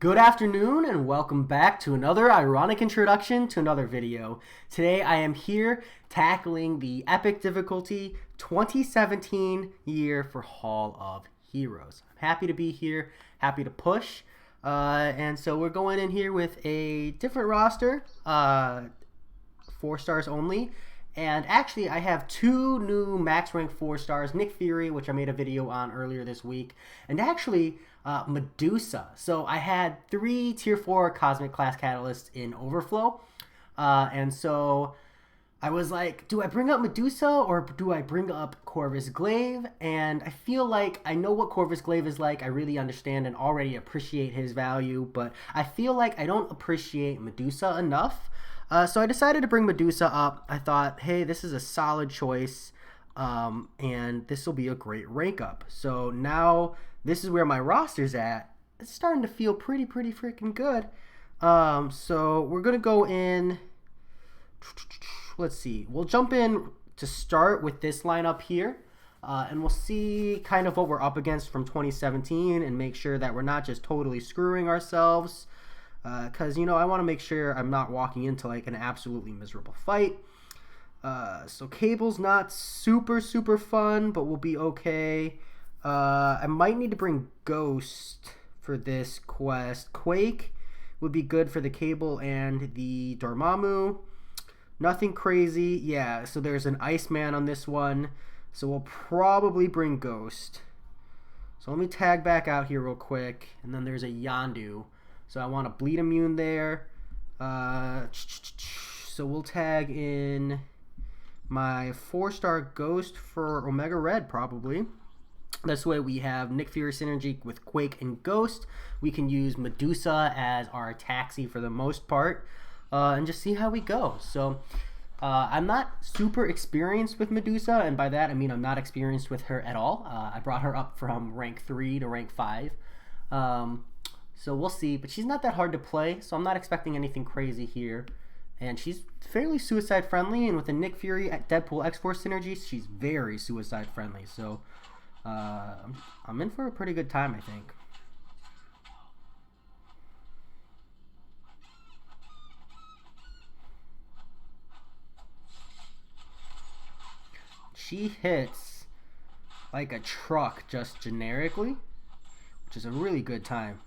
Good afternoon and welcome back to another ironic introduction to another video. Today I am here tackling the epic difficulty 2017 year for Hall of Heroes. I'm happy to be here, happy to push, and so we're going in here with a different roster, 4 stars only. And actually, I have 2 new max rank 4 stars, Nick Fury, which I made a video on earlier this week, and actually Medusa. So I had 3 tier 4 cosmic class catalysts in overflow, and so I was like, do I bring up Medusa or do I bring up Corvus Glaive? And I feel like I know what Corvus Glaive is like. I really understand and already appreciate his value, but I feel like I don't appreciate Medusa enough. So I decided to bring Medusa up. I thought, hey, this is a solid choice, and this will be a great rank up. So now this is where my roster's at. It's starting to feel pretty freaking good. So we're going to go in. Let's see. We'll jump in to start with this lineup here, and we'll see kind of what we're up against from 2017 and make sure that we're not just totally screwing ourselves. Because, you know, I want to make sure I'm not walking into, like, an absolutely miserable fight. So Cable's not super fun, but we'll be okay. I might need to bring Ghost for this quest. Quake would be good for the Cable and the Dormammu. Nothing crazy. Yeah, so there's an Iceman on this one. So we'll probably bring Ghost. So let me tag back out here real quick. And then there's a Yondu. So I want a bleed immune there. So we'll tag in my 4-star Ghost for Omega Red probably. This way we have Nick Fury synergy with Quake and Ghost. We can use Medusa as our taxi for the most part. And just see how we go. So I'm not super experienced with Medusa. And by that I mean I'm not experienced with her at all. I brought her up from rank 3 to rank 5. So we'll see, but she's not that hard to play, so I'm not expecting anything crazy here. And she's fairly suicide friendly, and with the Nick Fury at Deadpool X-Force synergy, she's very suicide friendly. So I'm in for a pretty good time, I think. She hits like a truck just generically, which is a really good time.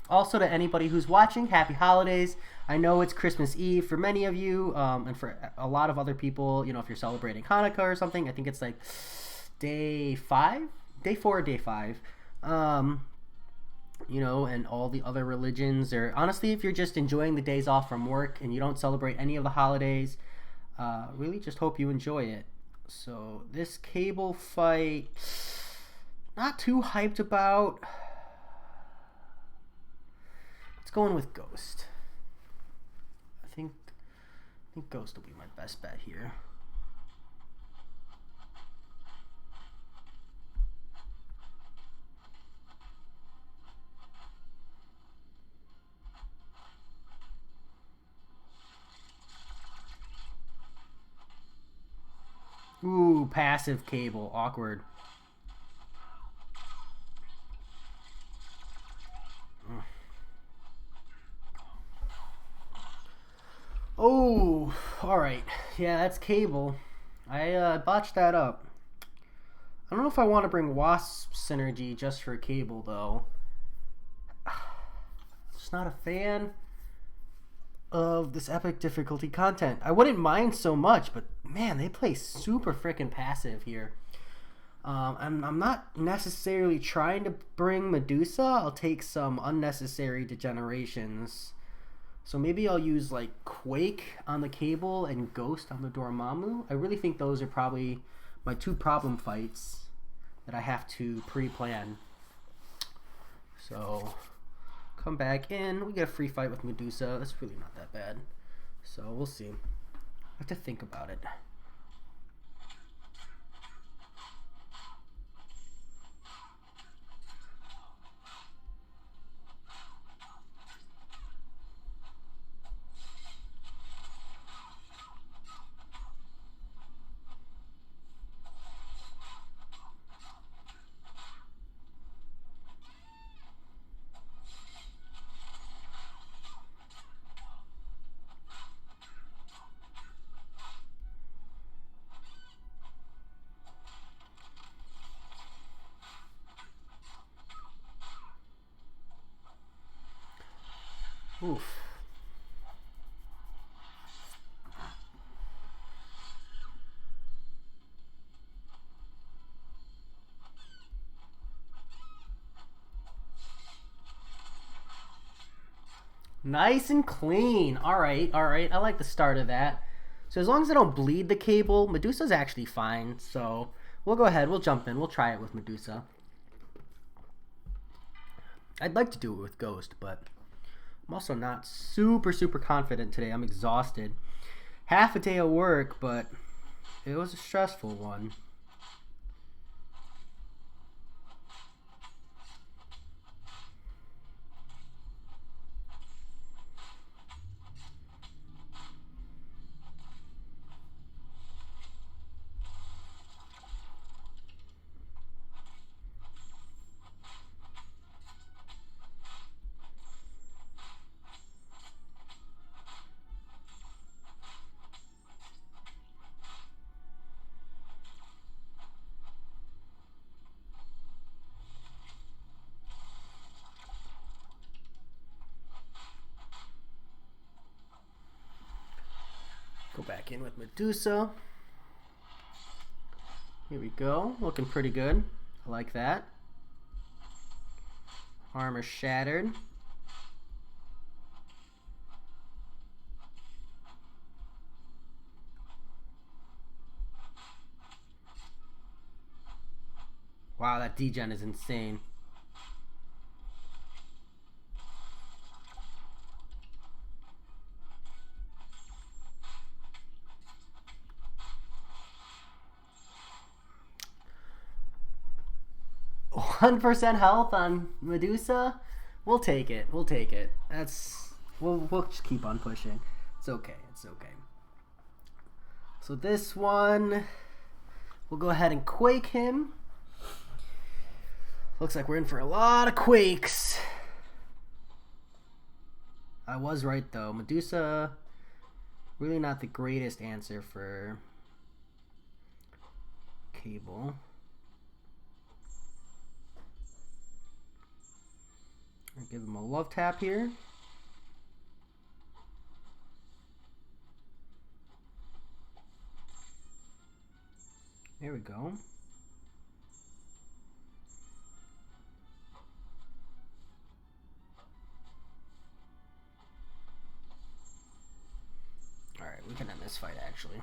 Also, to anybody who's watching, happy holidays. I know it's Christmas Eve for many of you, and for a lot of other people, you know, if you're celebrating Hanukkah or something, I think it's like day 4 or day 5. You know, and all the other religions, or honestly, if you're just enjoying the days off from work and you don't celebrate any of the holidays, really just hope you enjoy it. So this Cable fight, not too hyped about. Going with Ghost. I think Ghost will be my best bet here. Ooh, passive Cable, awkward. Oh, alright. Yeah, that's Cable. I botched that up. I don't know if I want to bring Wasp synergy just for Cable, though. Just not a fan of this epic difficulty content. I wouldn't mind so much, but man, they play super freaking passive here. I'm not necessarily trying to bring Medusa. I'll take some unnecessary degenerations. So maybe I'll use like Quake on the Cable and Ghost on the Dormammu. I really think those are probably my 2 problem fights. that I have to pre-plan. So come back in. We get a free fight with Medusa. That's really not that bad. So we'll see. I have to think about it. Oof. Nice and clean. All right, all right. I like the start of that. So as long as I don't bleed the cable, Medusa's actually fine. So we'll go ahead. We'll jump in. We'll try it with Medusa. I'd like to do it with Ghost, but I'm also not super confident today. I'm exhausted. Half a day of work, but it was a stressful one. Go back in with Medusa. Here we go. Looking pretty good. I like that. Armor shattered. Wow, that degen is insane. %1 health on Medusa. We'll take it. We'll take it. We'll just keep on pushing. It's okay. It's okay. So this one, we'll go ahead and quake him. Looks like we're in for a lot of quakes. I was right though. Medusa, really not the greatest answer for cable. I'll give him a love tap here. There we go. Alright, we can end this fight actually.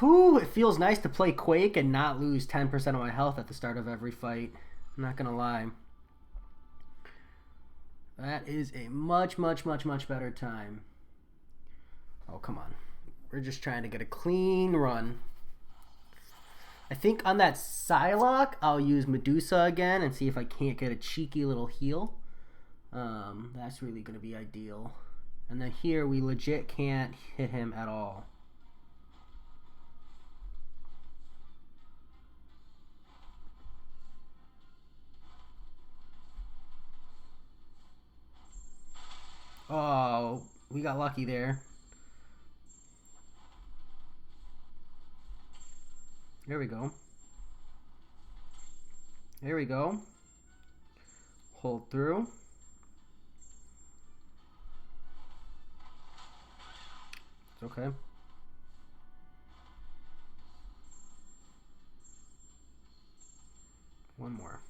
Whew, it feels nice to play Quake and not lose 10% of my health at the start of every fight. I'm not gonna lie. That is a much better time. Oh, come on. We're just trying to get a clean run. I think on that Psylocke, I'll use Medusa again and see if I can't get a cheeky little heal. That's really going to be ideal. And then here, we legit can't hit him at all. Oh, we got lucky there. There we go. There we go. Hold through. It's okay. One more.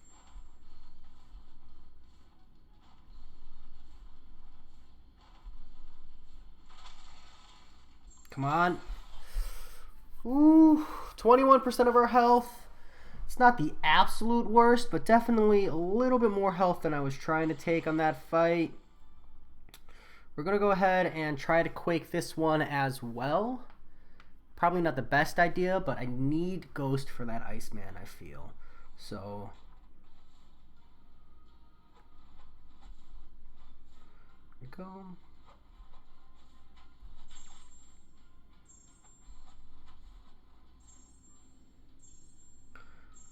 come on. Ooh, 21% of our health. It's not the absolute worst, but definitely a little bit more health than I was trying to take on that fight. We're going to go ahead and try to quake this one as well. Probably not the best idea, but I need Ghost for that Iceman, I feel. So here we go.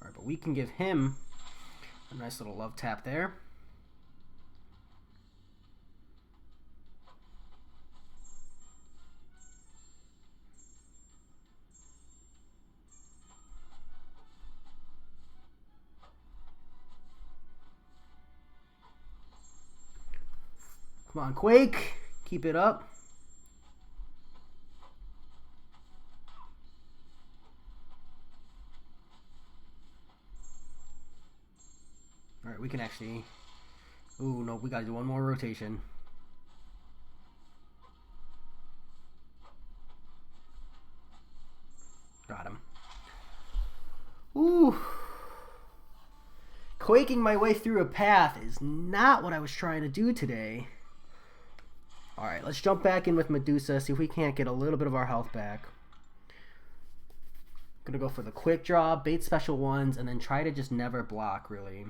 Alright, but we can give him a nice little love tap there. Come on, Quake. Keep it up. Alright, we can actually... Ooh, no, we gotta do one more rotation. Got him. Ooh. Quaking my way through a path is not what I was trying to do today. Alright, let's jump back in with Medusa, see if we can't get a little bit of our health back. Gonna go for the quick draw, bait special ones, and then try to just never block, really.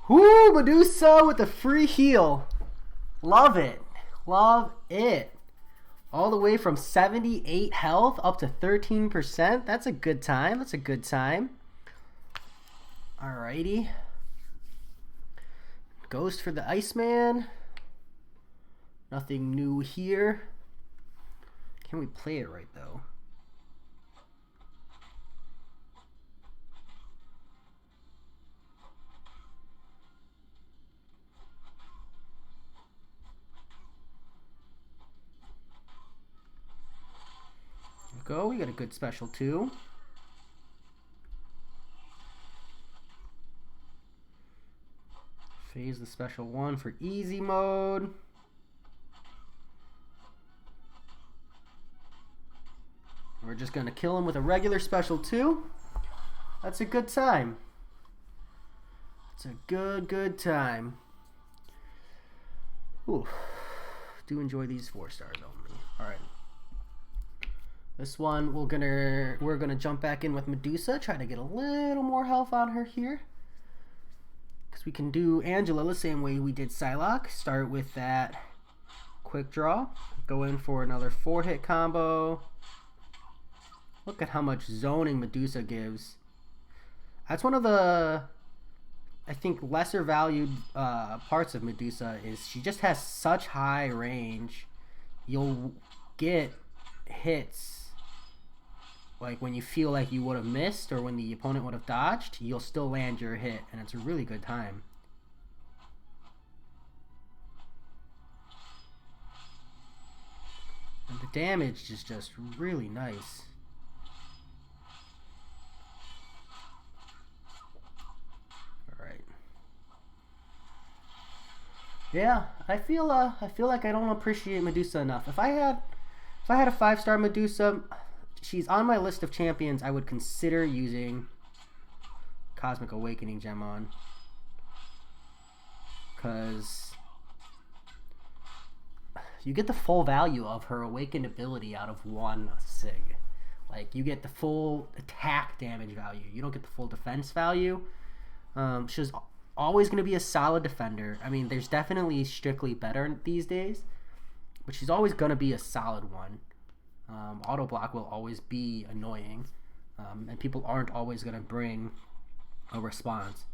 Whoo, Medusa with the free heal. Love it. Love it. All the way from 78 health up to 13%. That's a good time. That's a good time. Alrighty. Ghost for the Iceman. Nothing new here. Can we play it right, though? Go. We got a good special too. Phase the special one for easy mode. We're just gonna kill him with a regular special too. That's a good time. It's a good time. Ooh. Do enjoy these 4 stars only. Alright. This one we're gonna jump back in with Medusa, try to get a little more health on her here. Because we can do Angela the same way we did Psylocke. Start with that quick draw. Go in for another 4-hit combo. Look at how much zoning Medusa gives. That's one of the, I think, lesser valued parts of Medusa is she just has such high range. You'll get hits like when you feel like you would have missed or when the opponent would have dodged, you'll still land your hit, and it's a really good time. And the damage is just really nice. Alright. Yeah, I feel like I don't appreciate Medusa enough. If I had a 5-star Medusa, she's on my list of champions I would consider using Cosmic Awakening gem on, cuz you get the full value of her awakened ability out of one sig. Like, you get the full attack damage value. You don't get the full defense value. She's always going to be a solid defender. I mean, there's definitely strictly better these days, but she's always going to be a solid one. Auto block will always be annoying, and people aren't always going to bring a response.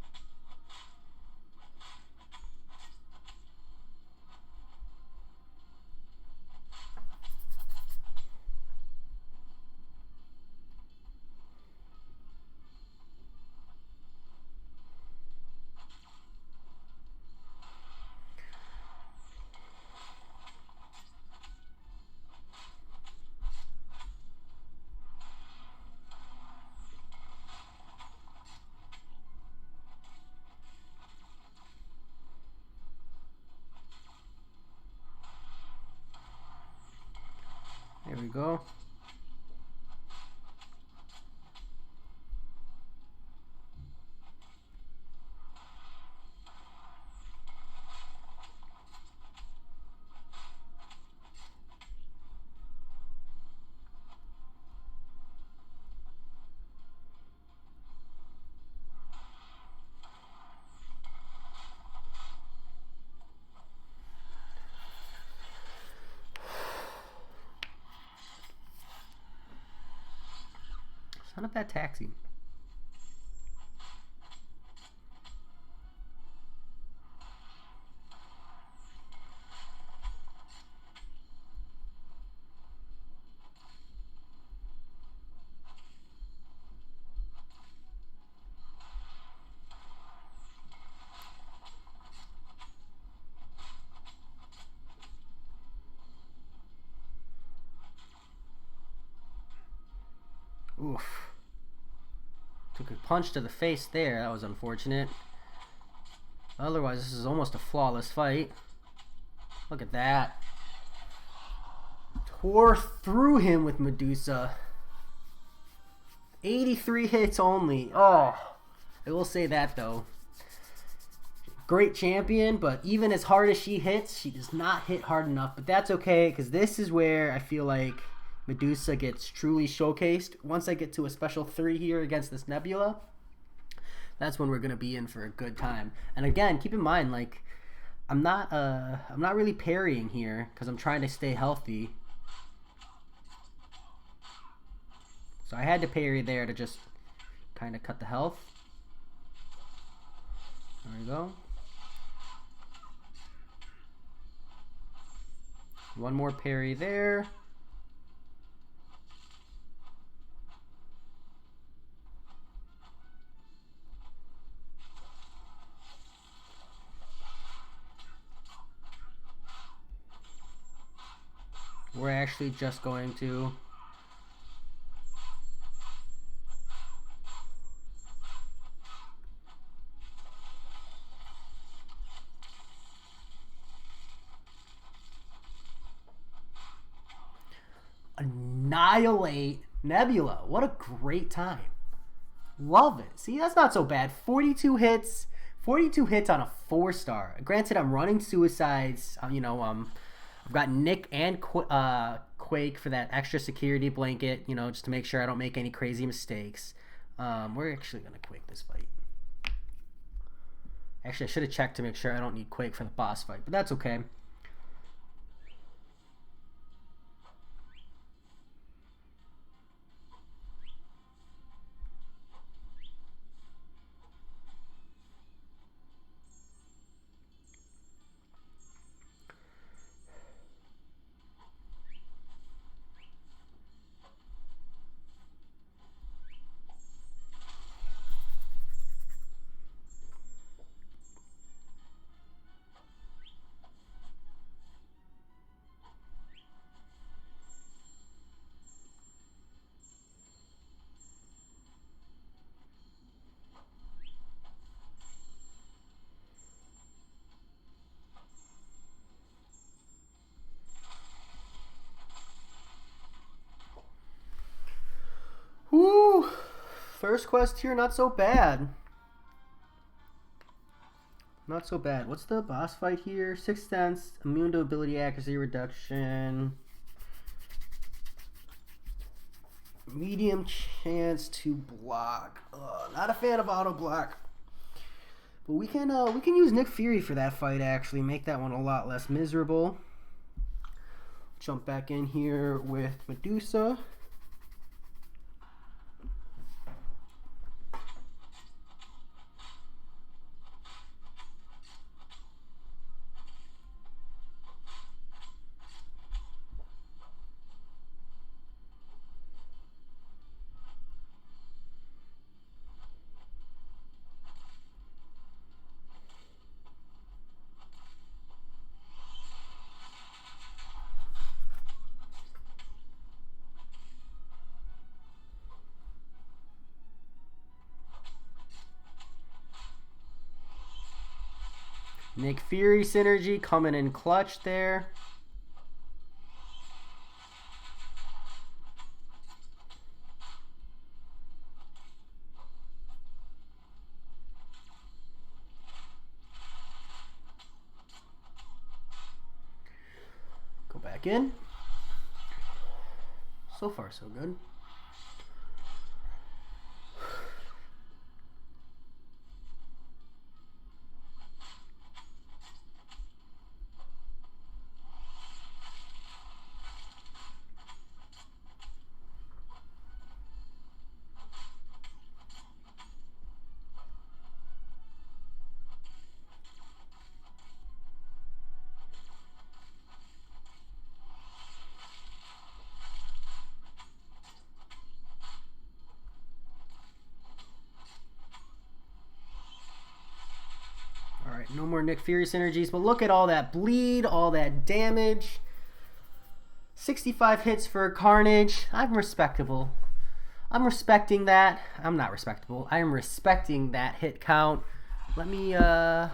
There we go. It's not a bad taxi. Oof. Took a punch to the face there. That was unfortunate. Otherwise, this is almost a flawless fight. Look at that. Tore through him with Medusa. 83 hits only. Oh, I will say that though. Great champion, but even as hard as she hits, she does not hit hard enough. But that's okay, because this is where I feel like Medusa gets truly showcased. Once I get to a special 3 here against this Nebula, that's when we're gonna be in for a good time. And again, keep in mind, like, I'm not really parrying here because I'm trying to stay healthy. So I had to parry there to just kind of cut the health. There we go. One more parry there. We're actually just going to annihilate Nebula. What a great time. Love it. See, that's not so bad. 42 hits. 42 hits on a 4-star. Granted, I'm running suicides. I've got Nick and Quake for that extra security blanket, just to make sure I don't make any crazy mistakes. We're actually going to Quake this fight. Actually, I should have checked to make sure I don't need Quake for the boss fight, but that's okay. first quest here, not so bad. Not so bad. What's the boss fight here? 6th sense, immune to ability accuracy reduction. Medium chance to block. Not a fan of auto block. But we can use Nick Fury for that fight actually. Make that one a lot less miserable. Jump back in here with Medusa. Nick Fury synergy coming in clutch there. Go back in. So far, so good. No more Nick Fury synergies, but look at all that bleed, all that damage. 65 hits for Carnage. I'm respectable. I'm respecting that. I'm not respectable. I am respecting that hit count. Let me, let's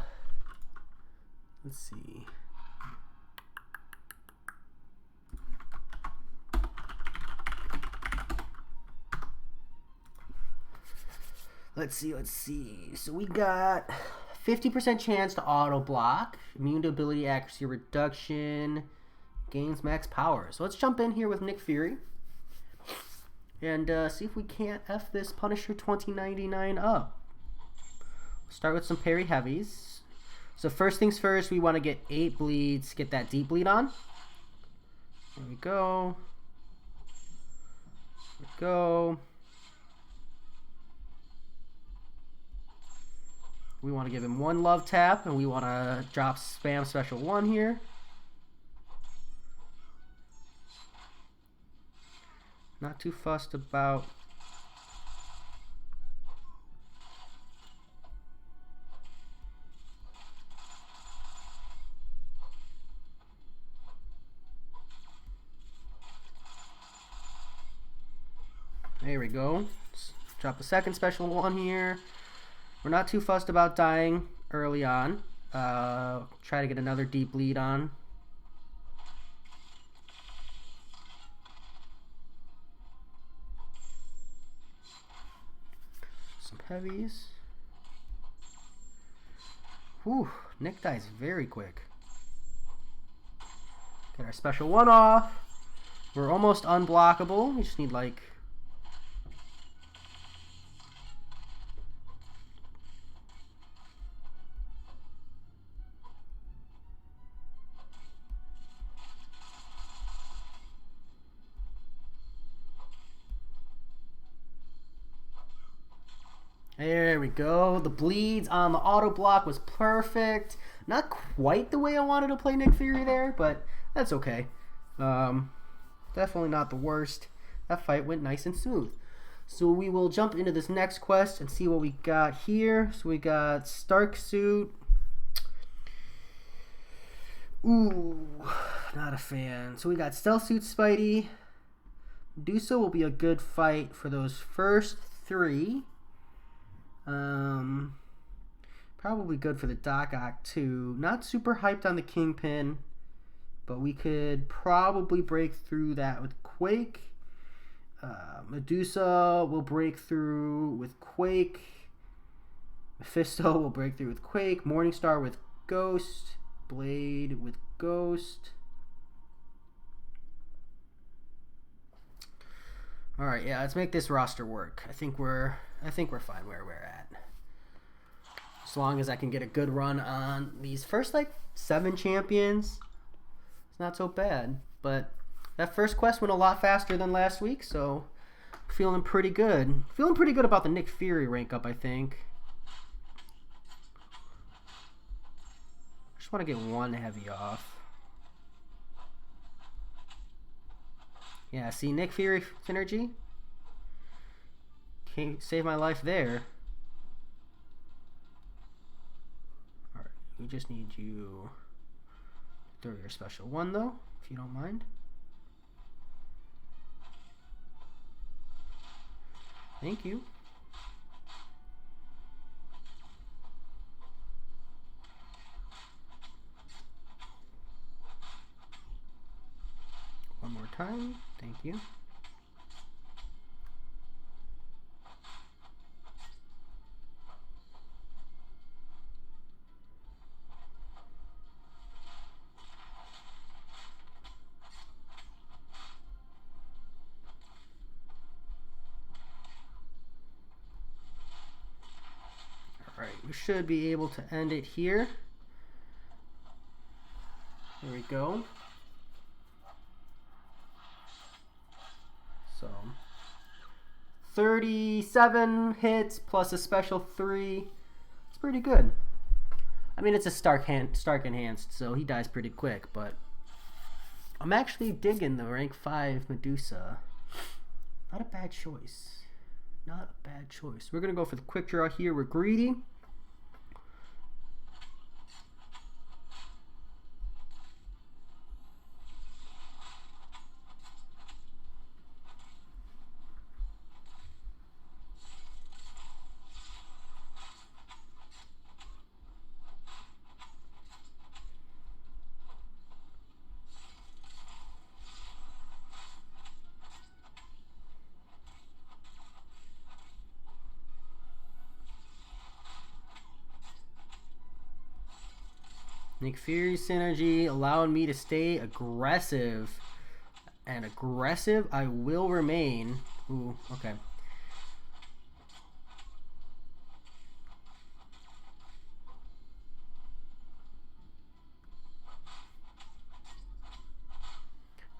see. Let's see. So we got 50% chance to auto block, immune to ability accuracy reduction, gains max power. So let's jump in here with Nick Fury and see if we can't F this Punisher 2099 up. Start with some parry heavies. So first things first, we want to get 8 bleeds, get that deep bleed on. There we go. There we go. We want to give him 1 love tap, and we want to drop spam special 1 here. Not too fussed about there we go. Let's drop a second special 1 here. We're not too fussed about dying early on. Try to get another deep bleed on. Some heavies. Whew, Nick dies very quick. Get our special 1 off. We're almost unblockable. We just need like there we go. The bleeds on the auto block was perfect. Not quite the way I wanted to play Nick Fury there, but that's okay. Definitely not the worst. That fight went nice and smooth. So we will jump into this next quest and see what we got here. So we got Stark Suit. Ooh, not a fan. So we got Stealth Suit Spidey. Medusa will be a good fight for those first 3. Probably good for the Doc Ock too. Not super hyped on the Kingpin, but we could probably break through that with Quake. Medusa will break through with Quake. Mephisto will break through with Quake. Morningstar with Ghost. Blade with Ghost. All right, yeah, let's make this roster work. I think we're fine where we're at. As long as I can get a good run on these first like 7 champions, it's not so bad. But that first quest went a lot faster than last week, so feeling pretty good. Feeling pretty good about the Nick Fury rank up, I think. I just want to get 1 heavy off. Yeah, see, Nick Fury synergy. Can't save my life there. Alright, we just need you to throw your special 1 though, if you don't mind. Thank you. One more time. Thank you. Alright, we should be able to end it here. There we go. So 37 hits plus a special 3. It's pretty good. I mean, it's a Stark enhanced, so he dies pretty quick, but I'm actually digging the rank 5 Medusa. Not a bad choice. Not a bad choice. We're going to go for the quick draw here. We're greedy. Nick Fury synergy allowing me to stay aggressive. And aggressive I will remain. Ooh, okay.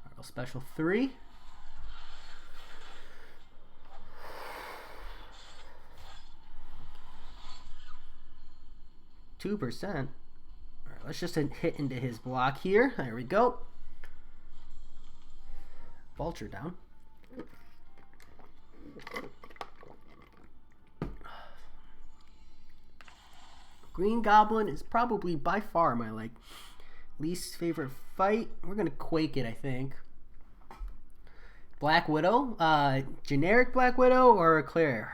Alright, special 3. %. Let's just hit into his block here. There we go. Vulture down. Green Goblin is probably by far my least favorite fight. We're gonna Quake it, I think. Black Widow, generic Black Widow or Claire?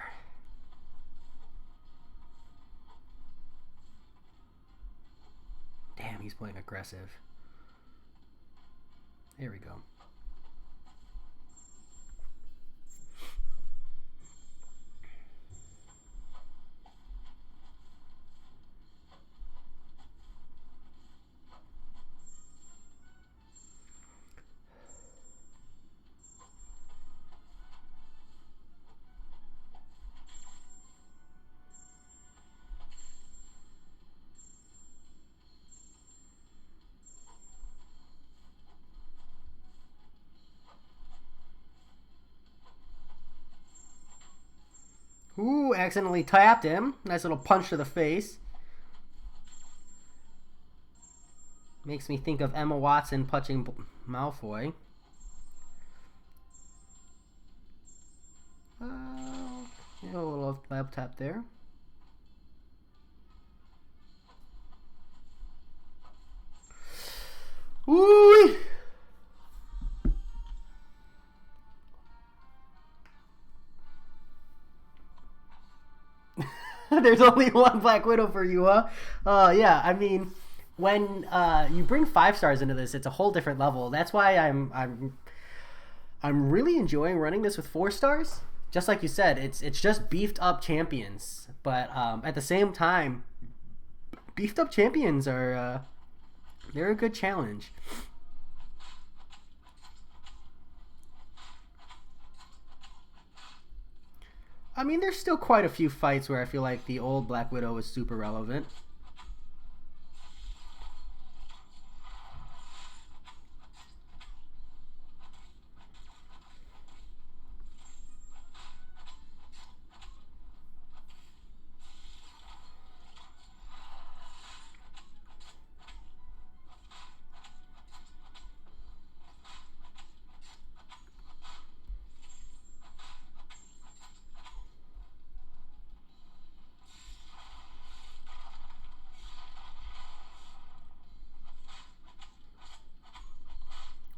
Damn, he's playing aggressive. There we go. Ooh, accidentally tapped him. Nice little punch to the face. Makes me think of Emma Watson punching Malfoy. Yeah, a little lab tap there. Ooh! There's only one Black Widow for you, huh? Yeah, I mean, when you bring 5 stars into this, it's a whole different level. That's why I'm I'm really enjoying running this with 4 stars. Just like you said, it's just beefed up champions, but at the same time, beefed up champions are they're a good challenge. I mean, there's still quite a few fights where I feel like the old Black Widow is super relevant.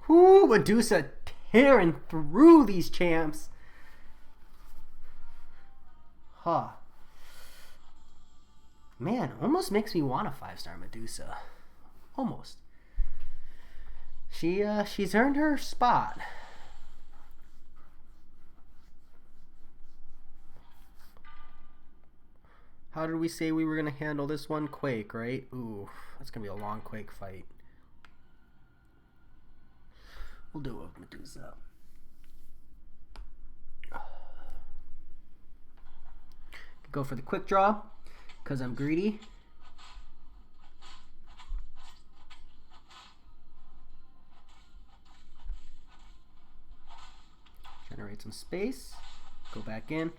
Whoo, Medusa tearing through these champs. Huh. Man, almost makes me want a 5-star Medusa. Almost. She's earned her spot. How did we say we were gonna handle this one? Quake, right? Ooh, that's gonna be a long Quake fight. We'll do it with Medusa. Go for the quick draw because I'm greedy. Generate some space. Go back in.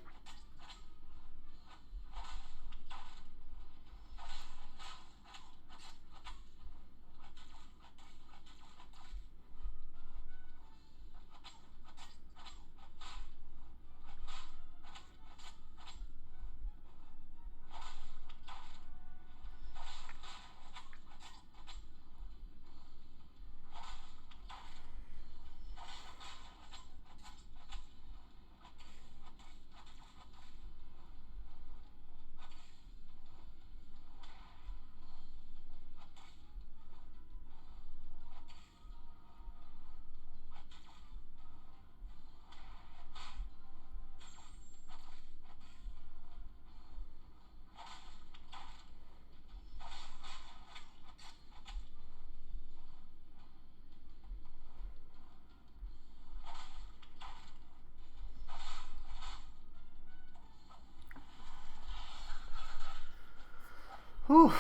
Whew.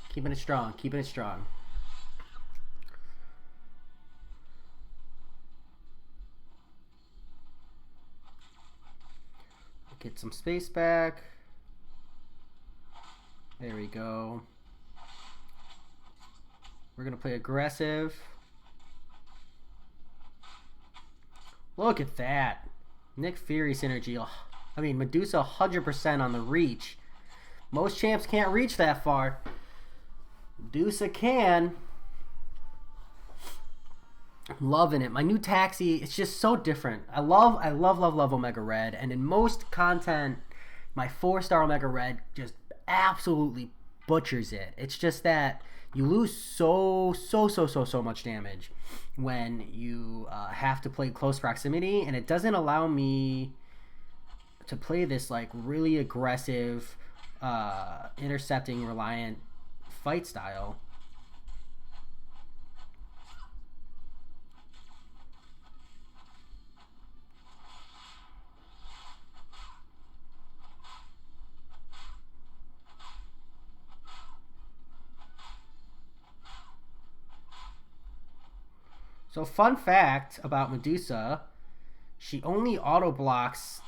Keeping it strong, keeping it strong. Get some space back. There we go. We're gonna play aggressive. Look at that. Nick Fury synergy. I mean, Medusa 100% on the reach. Most champs can't reach that far. Medusa can. I'm loving it. My new taxi, it's just so different. I love Omega Red. And in most content, my 4-star Omega Red just absolutely butchers it. It's just that you lose so much damage when you have to play close proximity. And it doesn't allow me to play this like really aggressive intercepting reliant fight style. So fun fact about Medusa, she only auto blocks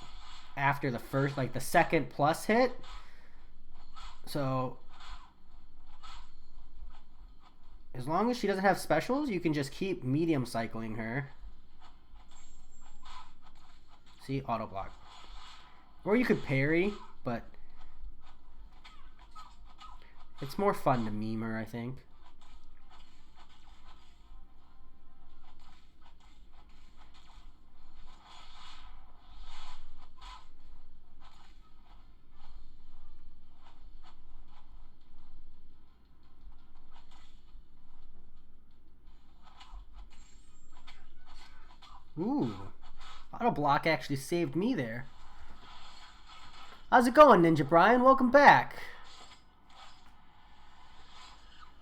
after the first, like the second plus hit. So as long as she doesn't have specials, you can just keep medium cycling her. See, auto block. Or you could parry, but it's more fun to meme her, I think. Ooh. Auto block actually saved me there. How's it going, Ninja Brian? Welcome back.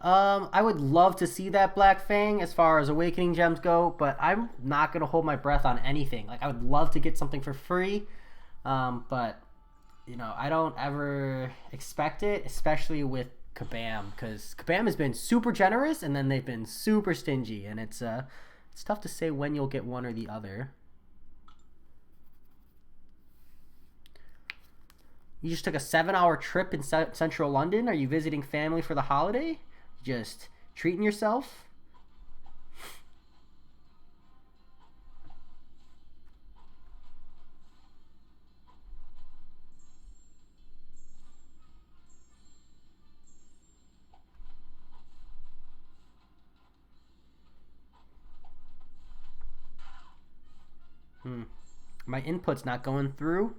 I would love to see that Black Fang as far as Awakening Gems go, but I'm not going to hold my breath on anything. Like, I would love to get something for free, but, you know, I don't ever expect it, especially with Kabam, because Kabam has been super generous, and then they've been super stingy, and it's tough to say when you'll get one or the other. You just took a 7-hour trip in central London? Are you visiting family for the holiday? Just treating yourself? My input's not going through.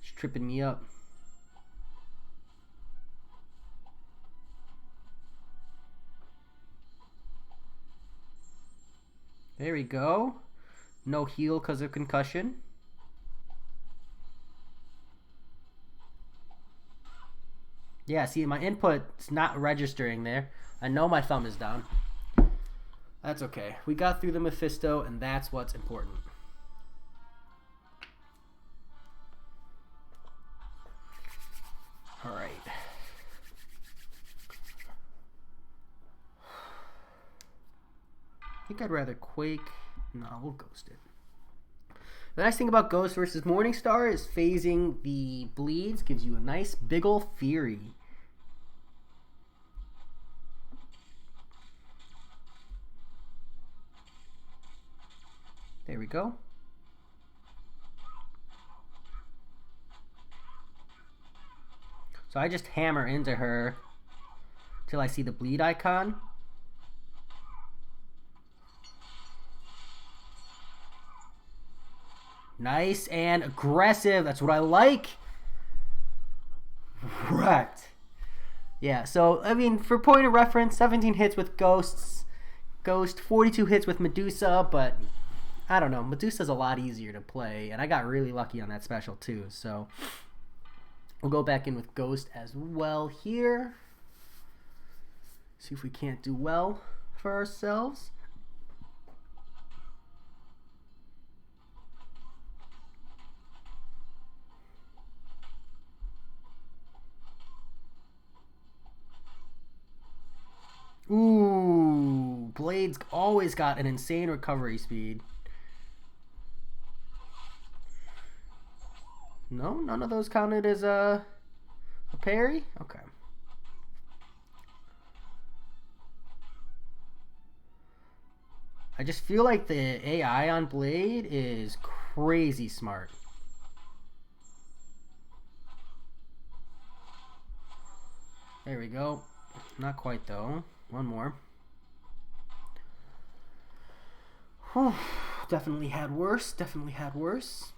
It's tripping me up. There we go. No heal because of concussion. Yeah, see, my input's not registering there. I know my thumb is down. That's okay. We got through the Mephisto, and that's what's important. All right. I think I'd rather Quake. No, we'll Ghost it. The nice thing about Ghost versus Morningstar is phasing the bleeds gives you a nice big ol' Fury. There we go. So I just hammer into her till I see the bleed icon. Nice and aggressive. That's what I like. Wrecked. Yeah, so, I mean, for point of reference, 17 hits with Ghost, 42 hits with Medusa, but I don't know. Medusa's a lot easier to play, and I got really lucky on that special, too. So, we'll go back in with Ghost as well here. See if we can't do well for ourselves. Ooh, Blade's always got an insane recovery speed. No, none of those counted as a parry? Okay. I just feel like the AI on Blade is crazy smart. There we go. Not quite though. One more. Whew. Definitely had worse. Definitely had worse.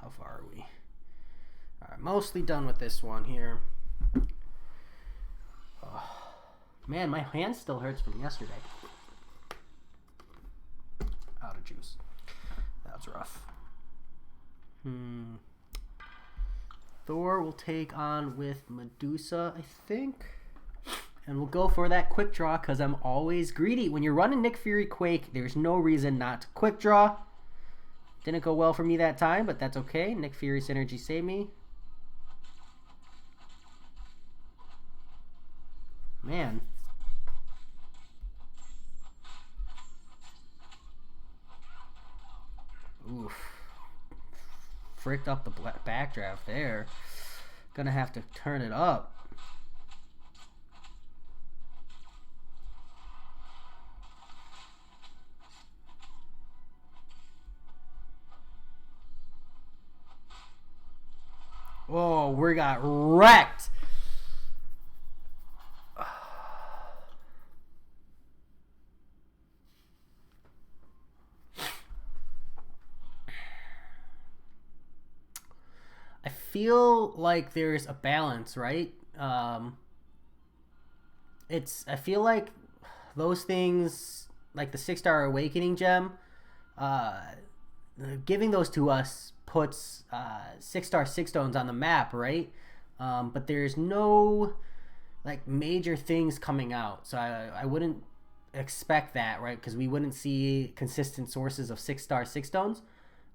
How far are we? Alright, mostly done with this one here. Oh, man, my hand still hurts from yesterday. Out of juice. That's rough. Thor will take on with Medusa, I think. And we'll go for that quick draw because I'm always greedy. When you're running Nick Fury Quake, there's no reason not to quick draw. Didn't go well for me that time, but that's okay. Nick Fury synergy saved me. Man. Oof. Fricked up the backdraft there. Gonna have to turn it up. Oh, we got wrecked. I feel like there's a balance, right? I feel like those things, like the 6-star Awakening gem, uh, giving those to us puts 6-star 6-stones on the map, right? But there's no like major things coming out, so I wouldn't expect that, right? Because we wouldn't see consistent sources of 6-star 6-stones.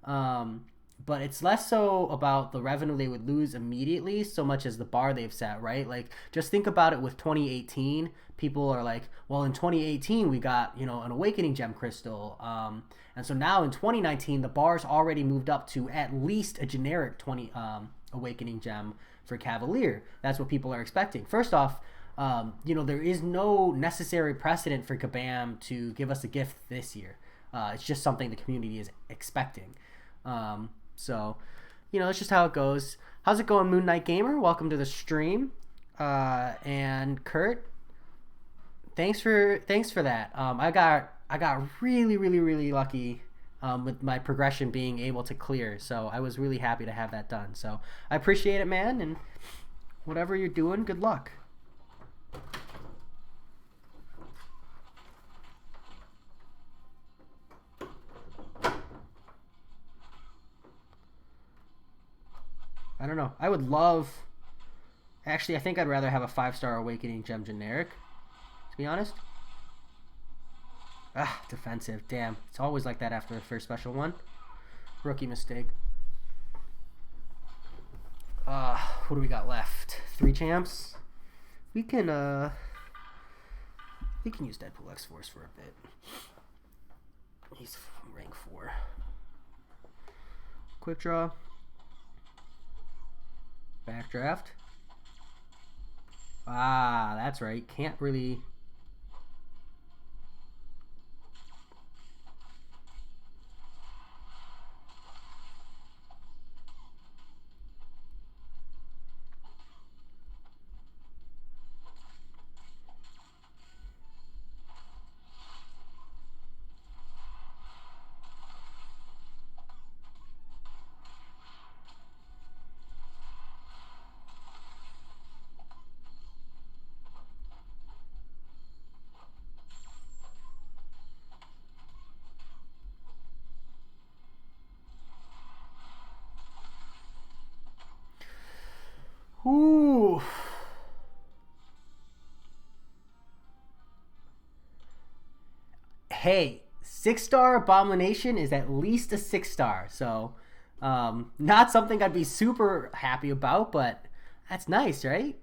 Um, but it's less so about the revenue they would lose immediately so much as the bar they've set, right? Like, just think about it with 2018. People are like, well, in 2018 we got, an Awakening Gem crystal, and so now in 2019 the bar's already moved up to at least a generic 20 Awakening Gem for Cavalier. That's what people are expecting. First off, there is no necessary precedent for Kabam to give us a gift this year. It's just something the community is expecting. So, that's just how it goes. How's it going, Moon Knight Gamer? Welcome to the stream. And Kurt, thanks for that. I got really, really, really lucky with my progression being able to clear. So I was really happy to have that done. So I appreciate it, man. And whatever you're doing, good luck. I don't know. I would love... Actually, I think I'd rather have a 5-star Awakening Gem generic, to be honest. Defensive. Damn. It's always like that after the first special one. Rookie mistake. What do we got left? 3 champs? We can use Deadpool X-Force for a bit. He's rank 4. Quick draw. Backdraft. That's right. Can't really... Ooh. Hey, 6-star Abomination is at least a 6-star, so not something I'd be super happy about, but that's nice, right?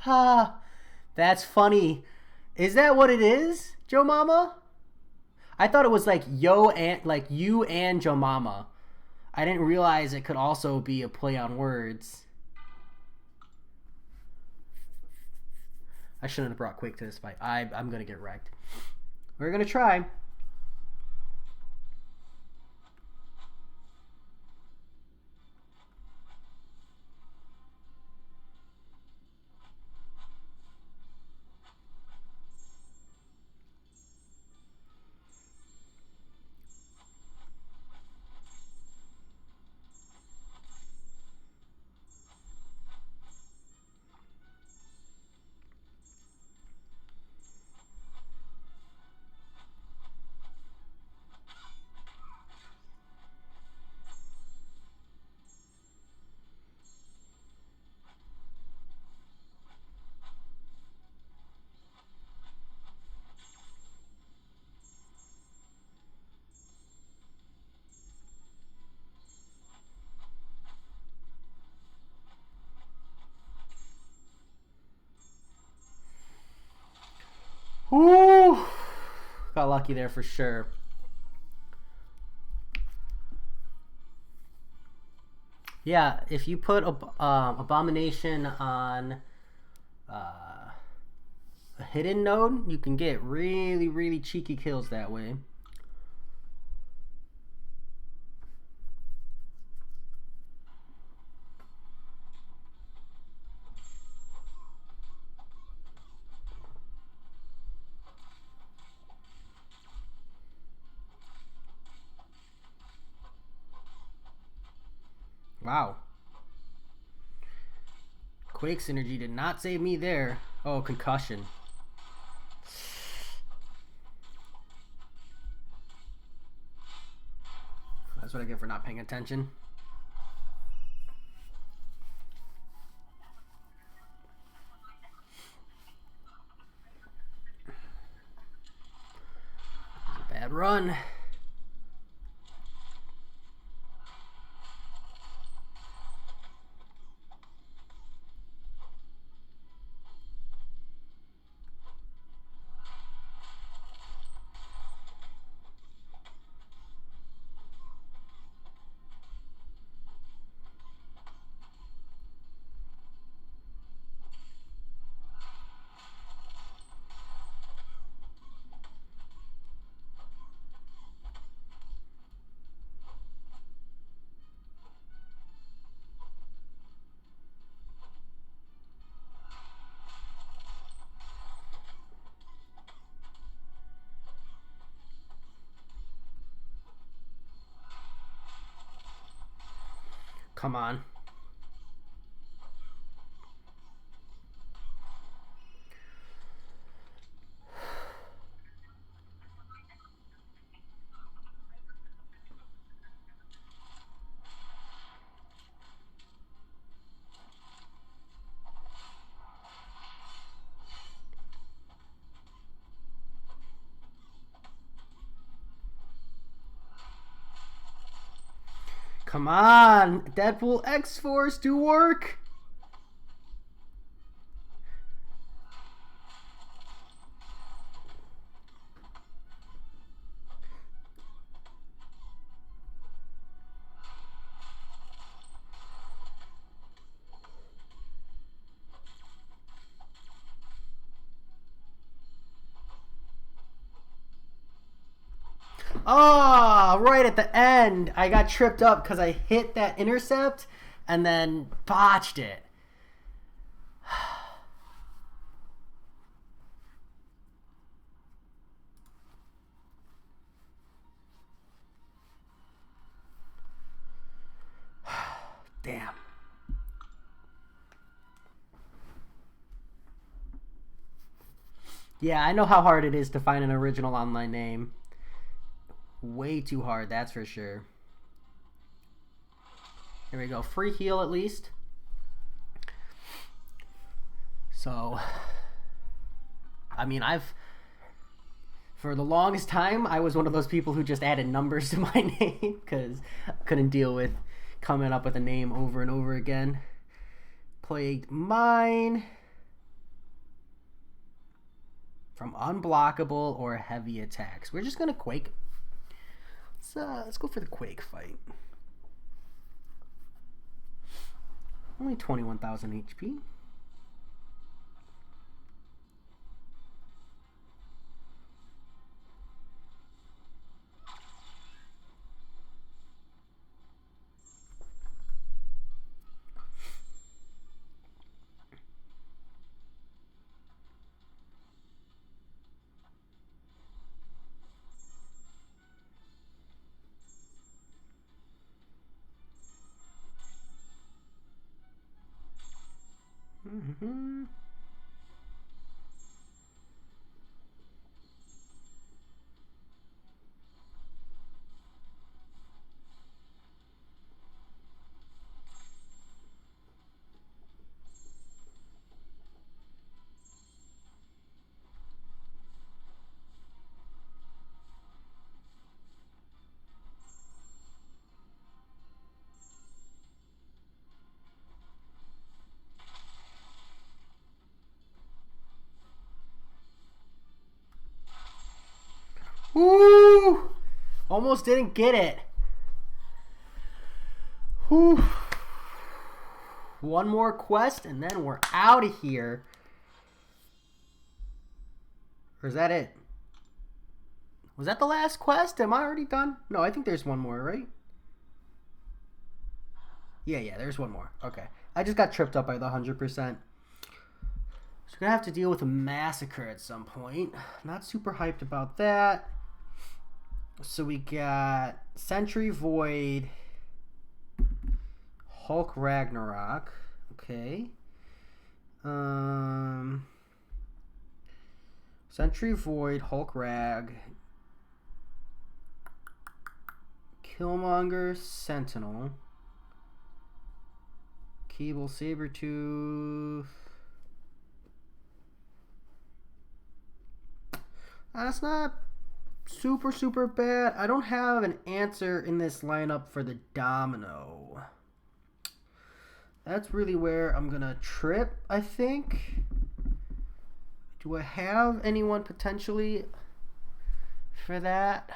Ha, that's funny. Is that what it is, Joe Mama? I thought it was like you and Joe Mama. I didn't realize it could also be a play on words. I shouldn't have brought Quake to this fight. I'm gonna get wrecked. We're gonna try. Ooh, got lucky there for sure. Yeah, if you put Abomination on a hidden node, you can get really, really cheeky kills that way. Wow. Quake synergy did not save me there. Oh, concussion. That's what I get for not paying attention. Bad run. Come on. Come on. Deadpool X-Force, do work. Oh, right at the end, I got tripped up because I hit that intercept and then botched it. Damn. Yeah, I know how hard it is to find an original online name. Way too hard, that's for sure. Here we go. Free heal at least. So, I mean, for the longest time, I was one of those people who just added numbers to my name because I couldn't deal with coming up with a name over and over again. Plagued Mine. From unblockable or heavy attacks. We're just going to Quake. Let's go for the Quake fight. Only 21,000 HP. Mm-hmm. Woo! Almost didn't get it. Whew. One more quest and then we're out of here. Or is that it? Was that the last quest? Am I already done? No, I think there's one more, right? Yeah, there's one more. Okay. I just got tripped up by the 100%. So we're going to have to deal with a massacre at some point. Not super hyped about that. So we got Sentry Void, Hulk Ragnarok. Okay. Sentry Void, Hulk Rag, Killmonger, Sentinel, Cable, Sabretooth. That's not super bad. I don't have an answer in this lineup for the Domino. That's really where I'm gonna trip, I think. Do I have anyone potentially for that?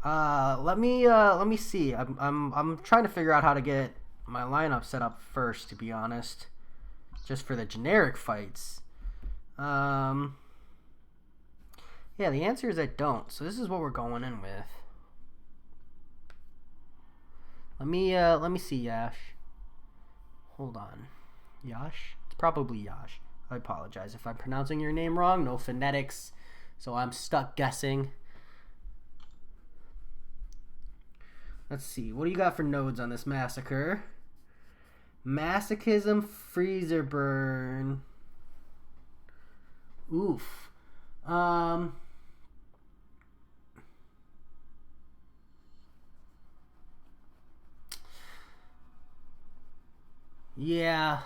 Let me see. I'm trying to figure out how to get my lineup set up first, to be honest. Just for the generic fights. Yeah, the answer is I don't. So this is what we're going in with. Let me see, Yash. Hold on. Yash? It's probably Yash. I apologize if I'm pronouncing your name wrong. No phonetics, so I'm stuck guessing. Let's see. What do you got for nodes on this massacre? Masochism, Freezer Burn. Oof. Yeah.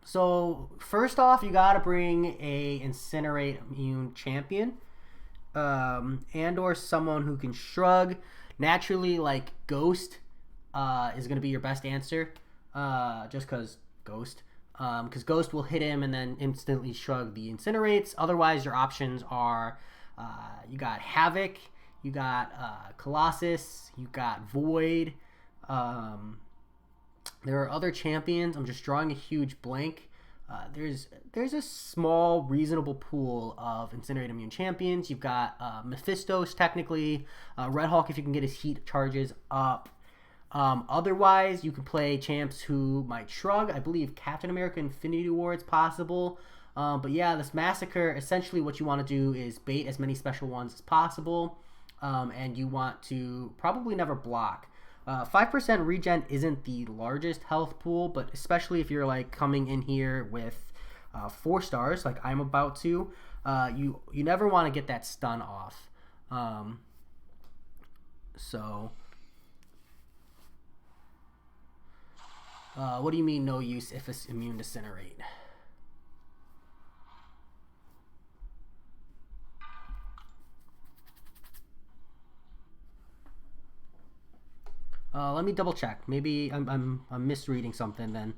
So first off, you gotta bring a Incinerate immune champion, and or someone who can shrug. Naturally, like Ghost, is gonna be your best answer, just cause Ghost. Because Ghost will hit him and then instantly shrug the Incinerates. Otherwise, your options are, you got Havoc, you got Colossus, you got Void. There are other champions. I'm just drawing a huge blank. There's a small, reasonable pool of Incinerate immune champions. You've got Mephistos, technically. Red Hulk, if you can get his heat charges up. Otherwise, you can play champs who might shrug. I believe Captain America Infinity War is possible. But yeah, this massacre, essentially what you want to do is bait as many special ones as possible. And you want to probably never block. 5% regen isn't the largest health pool, but especially if you're like coming in here with 4 stars like I'm about to, you never want to get that stun off. What do you mean no use if it's immune to Incinerate? Let me double check. Maybe I'm misreading something then.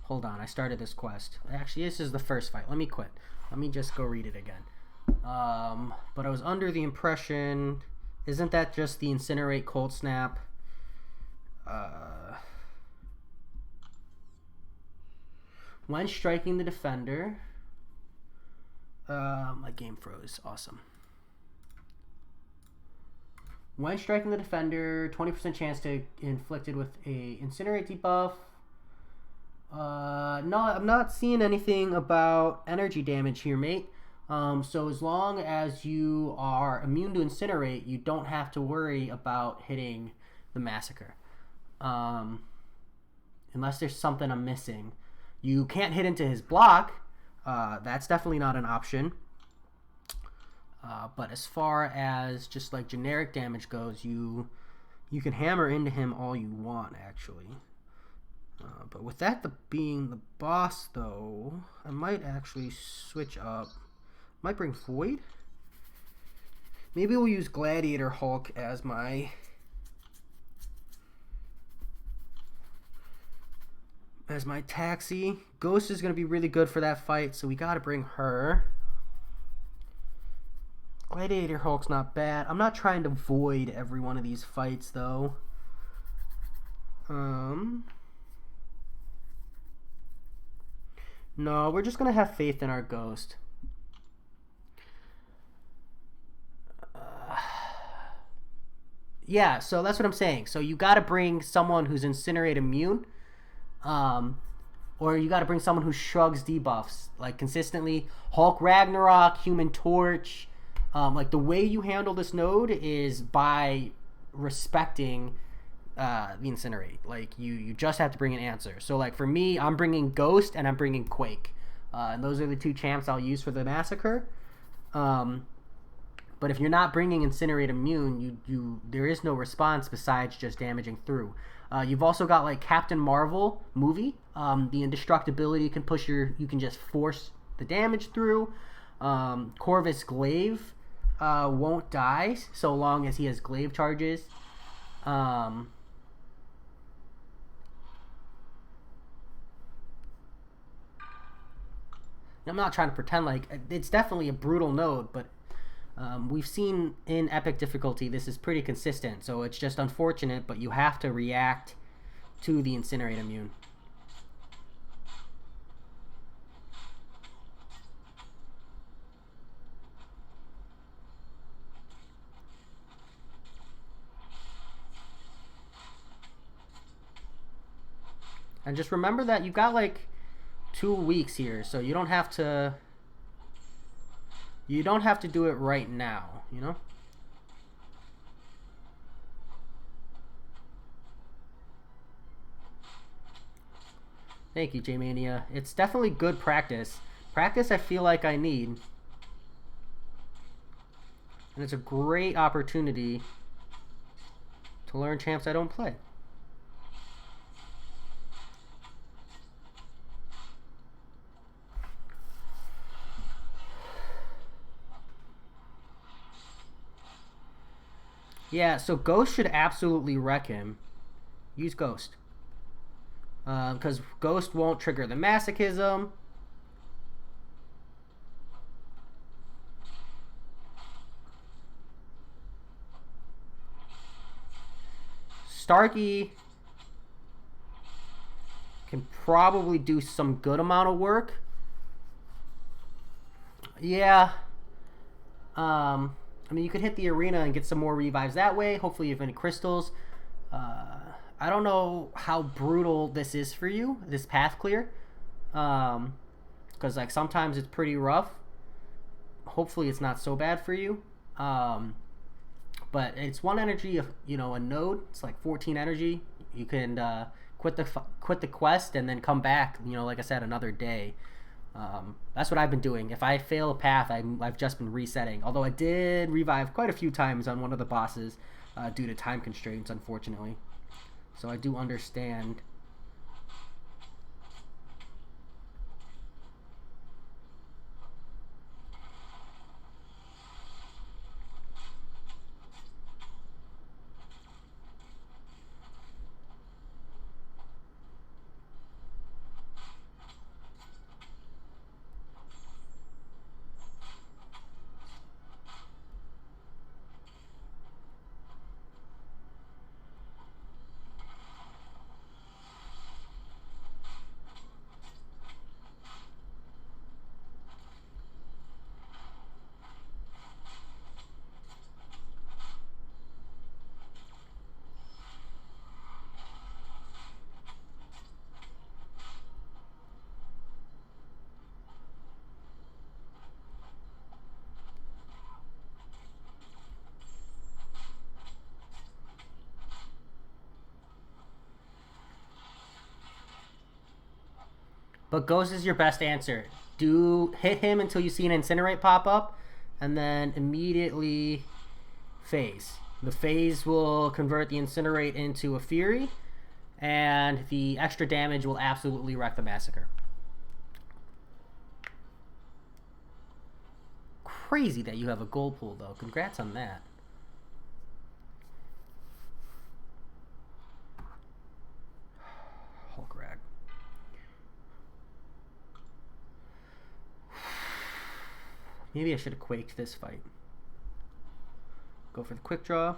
Hold on, I started this quest. Actually, this is the first fight. Let me quit. Let me just go read it again. But I was under the impression, isn't that just the Incinerate Cold Snap? When striking the defender, my game froze. Awesome. When striking the defender, 20% chance to inflicted with a Incinerate debuff. No, I'm not seeing anything about energy damage here, mate. So as long as you are immune to Incinerate, you don't have to worry about hitting the Massacre. Unless there's something I'm missing. You can't hit into his block. That's definitely not an option. But as far as just like generic damage goes, you can hammer into him all you want, actually. But with that being the boss, though, I might actually switch up. Might bring Void. Maybe we'll use Gladiator Hulk as my taxi. Ghost is going to be really good for that fight, so we got to bring her. Gladiator Hulk's not bad. I'm not trying to void every one of these fights, though. No, we're just going to have faith in our Ghost. Yeah, so that's what I'm saying. So you got to bring someone who's Incinerate immune. Or you got to bring someone who shrugs debuffs, like consistently. Hulk Ragnarok, Human Torch. Like the way you handle this node is by respecting the incinerate. Like you just have to bring an answer. So like for me, I'm bringing Ghost and I'm bringing Quake, and those are the two champs I'll use for the massacre. But if you're not bringing Incinerate Immune, there is no response besides just damaging through. You've also got like Captain Marvel movie. The indestructibility can push you can just force the damage through. Corvus Glaive won't die so long as he has glaive charges. I'm not trying to pretend like it's definitely a brutal node, but we've seen in epic difficulty this is pretty consistent, so it's just unfortunate, but you have to react to the Incinerate Immune. And just remember that you've got like 2 weeks here, so you don't have to do it right now, you know? Thank you, J-Mania. It's definitely good practice. Practice I feel like I need. And it's a great opportunity to learn champs I don't play. Yeah, so Ghost should absolutely wreck him. Use Ghost. Because Ghost won't trigger the Masochism. Starkey can probably do some good amount of work. Yeah. I mean, you could hit the arena and get some more revives that way. Hopefully you have any crystals. I don't know how brutal this is for you, this path clear. Because like sometimes it's pretty rough. Hopefully it's not so bad for you. But it's 1 energy of, you know, a node. It's like 14 energy. You can quit the quest and then come back, you know, like I said, another day. That's what I've been doing. If I fail a path, I've just been resetting. Although I did revive quite a few times on one of the bosses due to time constraints, unfortunately. So I do understand. But Ghost is your best answer. Do hit him until you see an Incinerate pop up, and then immediately phase. The phase will convert the Incinerate into a Fury, and the extra damage will absolutely wreck the Massacre. Crazy that you have a gold pool, though. Congrats on that. Maybe I should have quaked this fight. Go for the quick draw.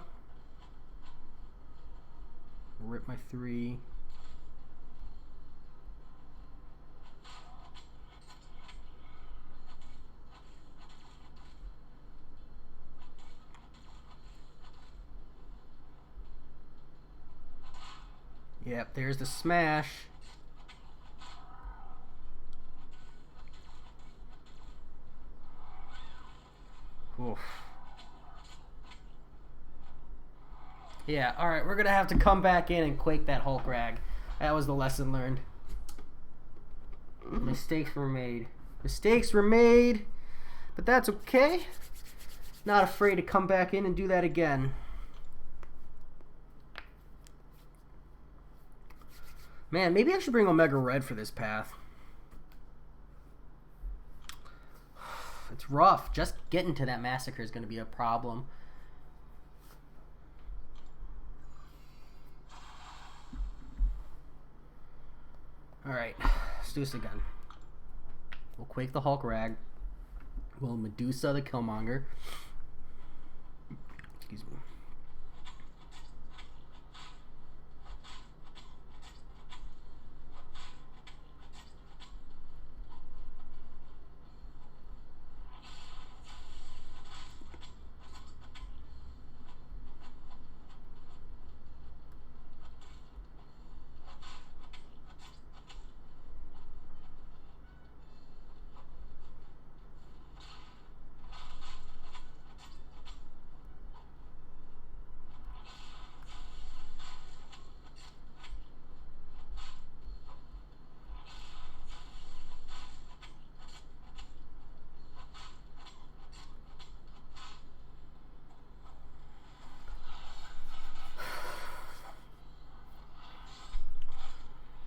Rip my 3. Yep, there's the smash. Oof. Yeah, alright, we're gonna have to come back in and quake that Hulk rag. That was the lesson learned. Mistakes were made. Mistakes were made, but that's okay. Not afraid to come back in and do that again. Man, maybe I should bring Omega Red for this path. It's rough. Just getting to that Massacre is going to be a problem. Alright, let's do this again. We'll Quake the Hulk Rag. We'll Medusa the Killmonger. Excuse me.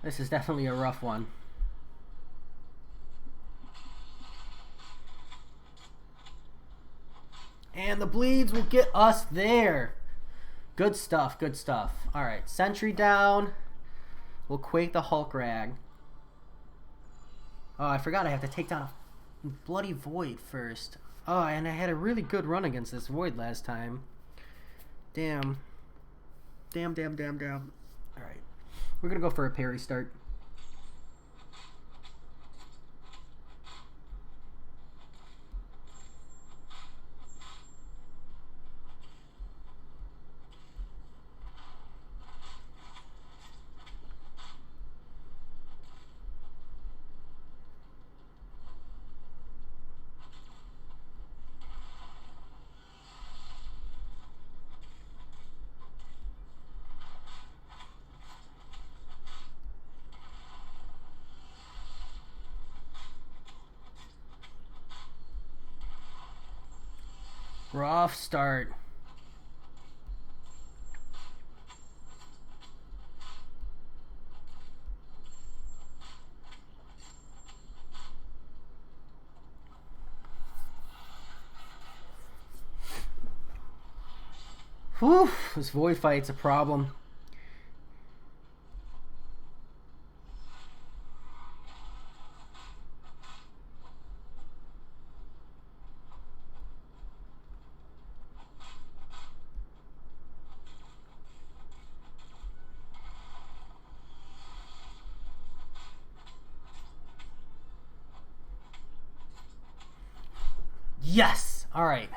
This is definitely a rough one. And the bleeds will get us there. Good stuff, good stuff. Alright, Sentry down. We'll Quake the Hulk Rag. Oh, I forgot I have to take down a bloody Void first. Oh, and I had a really good run against this Void last time. Damn. Damn. Alright. We're going to go for a parry start. Rough start. Whew, this Void fight's a problem. Yes! Alright.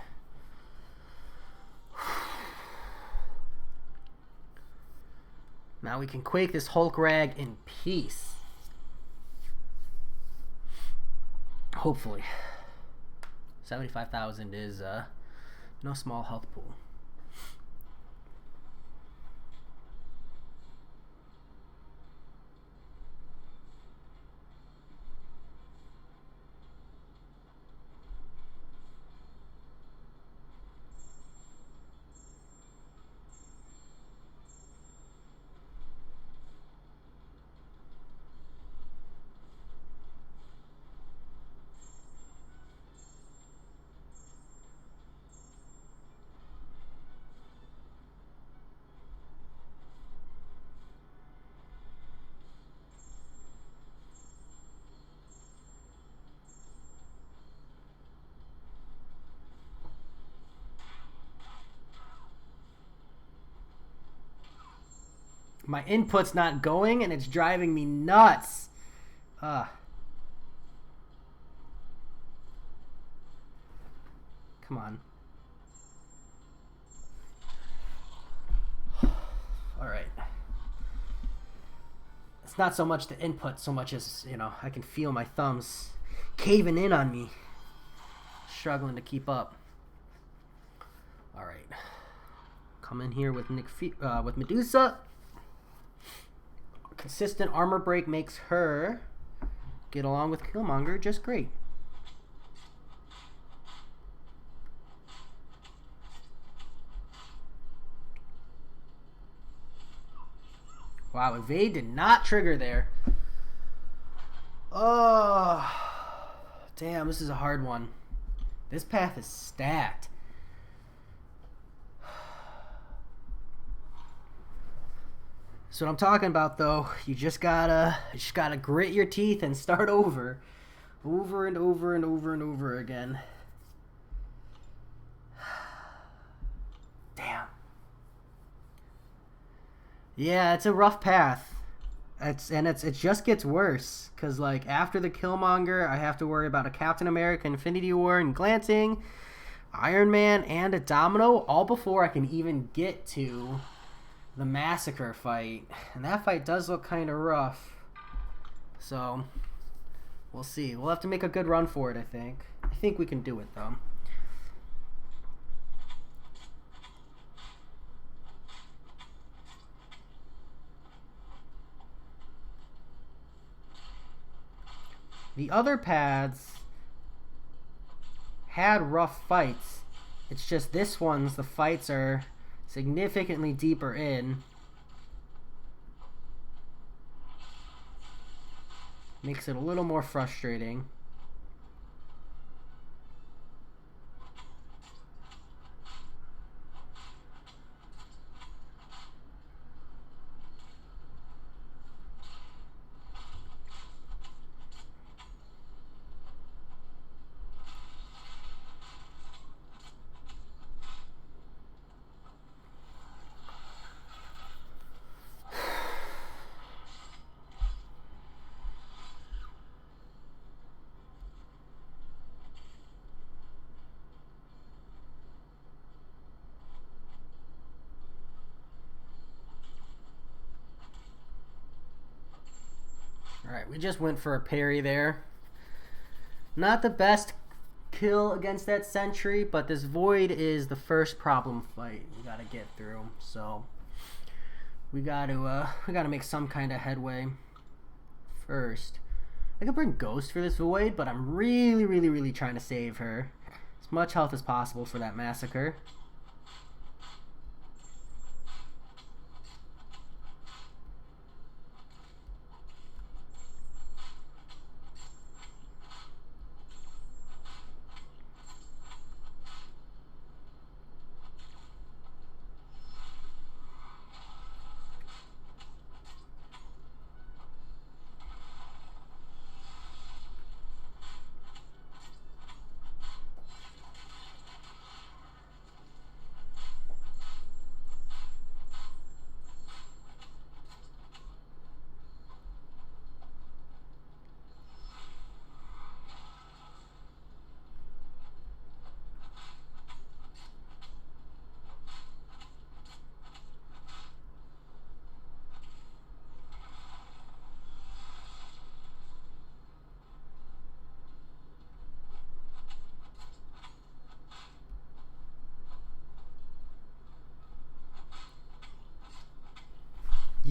Now we can Quake this Hulk Rag in peace. Hopefully. 75,000 is no small health pool. My input's not going and it's driving me nuts. Come on. Alright. It's not so much the input so much as, you know, I can feel my thumbs caving in on me. Struggling to keep up. Alright. come in here with with Medusa. Consistent armor break makes her get along with Killmonger just great. Wow, evade did not trigger there. Oh, damn, this is a hard one. This path is stacked. So what I'm talking about, though, you just gotta grit your teeth and start over and over and over and over again. Damn. Yeah, it's a rough path. It just gets worse, because like after the Killmonger, I have to worry about a Captain America Infinity War and glancing, Iron Man, and a Domino, all before I can even get to the Massacre fight. And that fight does look kind of rough. So we'll see. We'll have to make a good run for it, I think. I think we can do it, though. The other paths had rough fights. It's just this one's, the fights are significantly deeper in. Makes it a little more frustrating. Alright, we just went for a parry there. Not the best kill against that sentry, but this void is the first problem fight we gotta get through. So we gotta make some kind of headway first. I could bring Ghost for this void, but I'm really trying to save her. As much health as possible for that Massacre.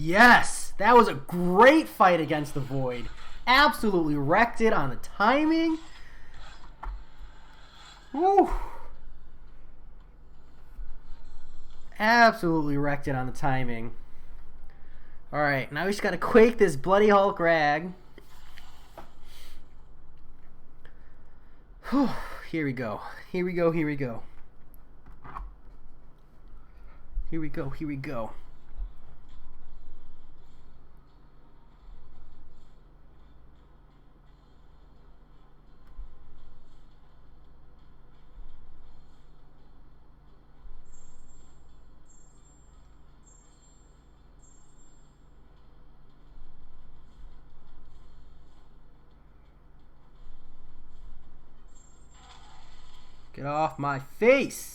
Yes! That was a great fight against the Void. Absolutely wrecked it on the timing. Woo! Absolutely wrecked it on the timing. Alright, now we just gotta quake this Bloody Hulk rag. Whew, here we go. Here we go, here we go. Here we go, here we go. Get off my face!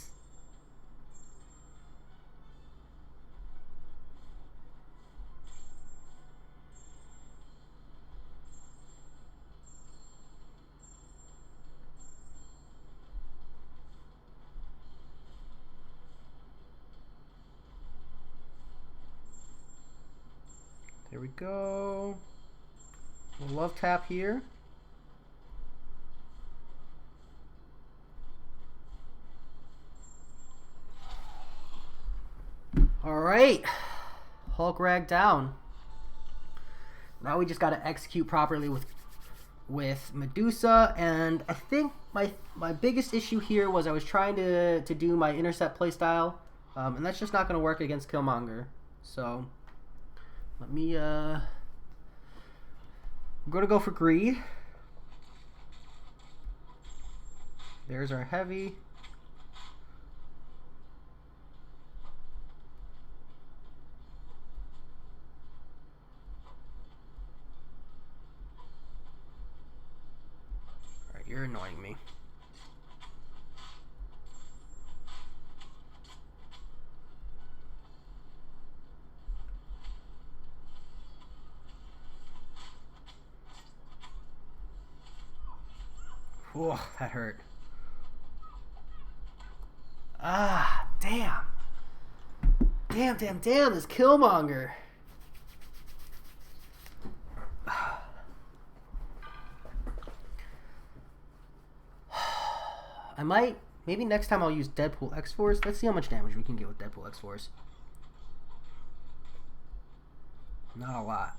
go. We'll love tap here. All right, Hulk rag down. Now we just got to execute properly with Medusa, and I think my biggest issue here was I was trying to do my intercept playstyle, and that's just not going to work against Killmonger. So let me I'm going to go for greed. There's our heavy. You're annoying me. Whoa, that hurt. Ah, damn. Damn, this Killmonger. I might, maybe next time I'll use Deadpool X-Force. Let's see how much damage we can get with Deadpool X-Force. Not a lot.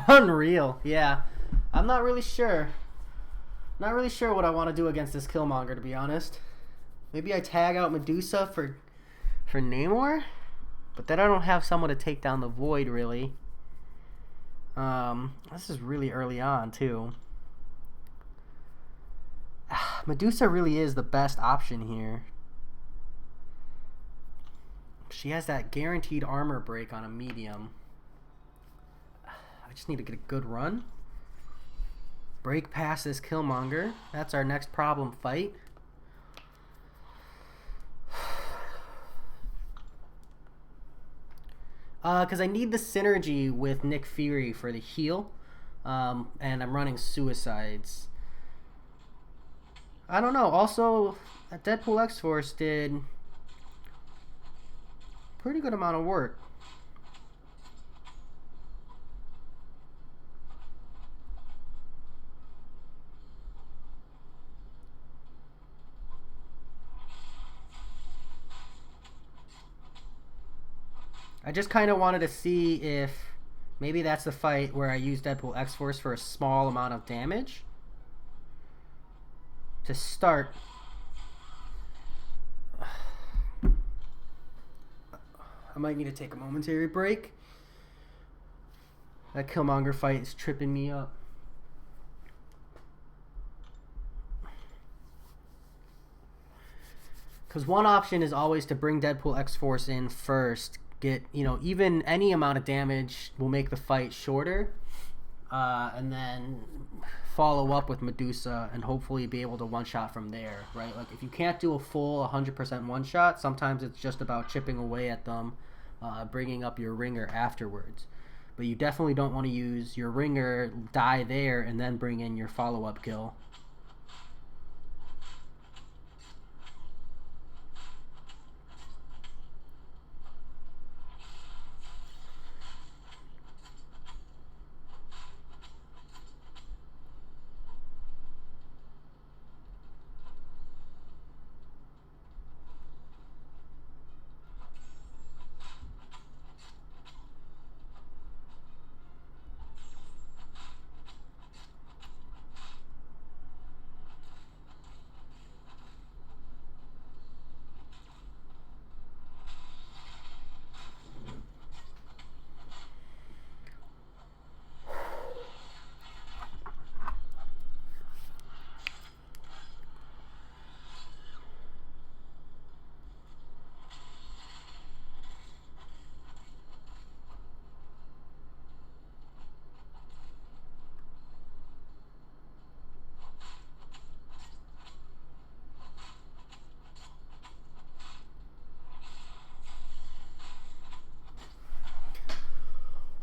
Unreal, yeah. I'm not really sure. Not really sure what I want to do against this Killmonger, to be honest. Maybe I tag out Medusa for Namor, but then I don't have someone to take down the Void, really. This is really early on, too. Medusa really is the best option here. She has that guaranteed armor break on a medium. I just need to get a good run. Break past this Killmonger. That's our next problem fight. Because I need the synergy with Nick Fury for the heal. And I'm running Suicides. I don't know. Also, Deadpool X-Force did pretty good amount of work. I just kind of wanted to see if maybe that's the fight where I use Deadpool X-Force for a small amount of damage to start. I might need to take a momentary break. That Killmonger fight is tripping me up. Because one option is always to bring Deadpool X-Force in first. Get, even any amount of damage will make the fight shorter. And then follow up with Medusa and hopefully be able to one-shot from there, right? Like, if you can't do a full 100% one-shot, sometimes it's just about chipping away at them, bringing up your ringer afterwards. But you definitely don't want to use your ringer, die there, and then bring in your follow-up kill.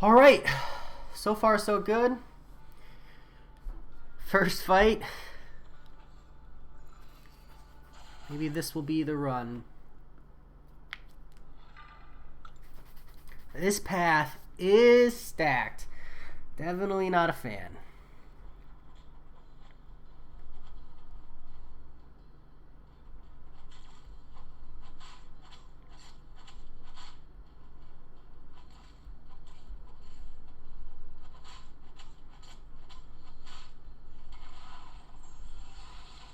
All right, so far so good. First fight. Maybe this will be the run. This path is stacked. Definitely not a fan.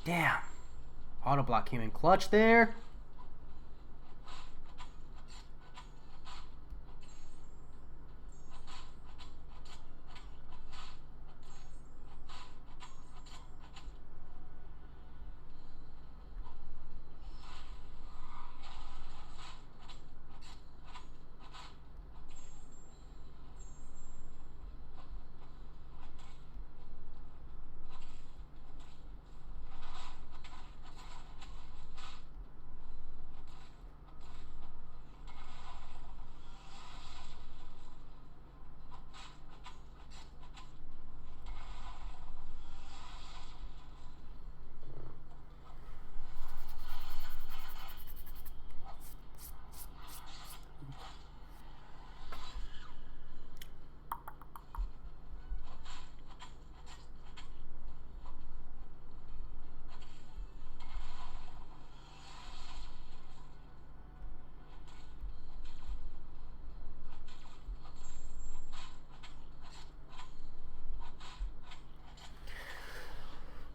Damn. Auto block came in clutch there.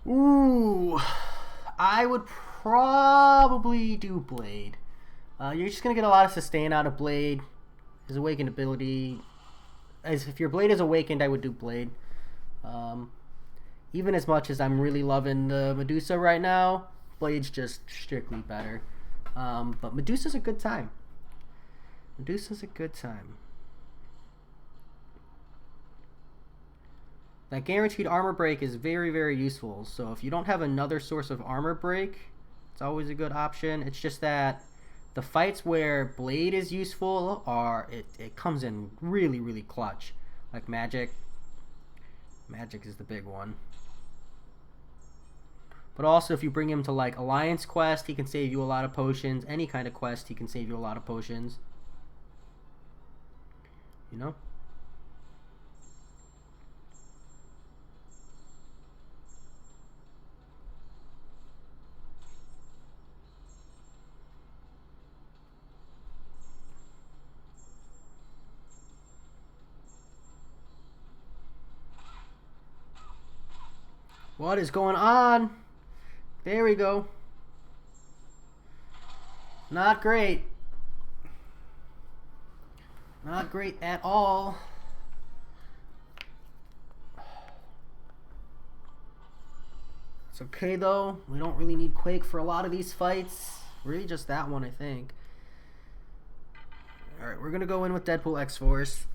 Ooh, I would probably do Blade. You're just gonna get a lot of sustain out of Blade. His awakened ability, as if your Blade is awakened, I would do Blade. Even as much as I'm really loving the Medusa right now, Blade's just strictly better. But Medusa's a good time. Medusa's a good time. That guaranteed armor break is very, very useful. So if you don't have another source of armor break, it's always a good option. It's just that the fights where Blade is useful are it comes in really, really clutch. Like Magic. Magic is the big one. But also if you bring him to like Alliance quest, he can save you a lot of potions. Any kind of quest, he can save you a lot of potions. You know? What is going on? There we go. Not great. Not great at all. It's okay though. We don't really need Quake for a lot of these fights. Really just that one, I think. Alright, we're going to go in with Deadpool X-Force.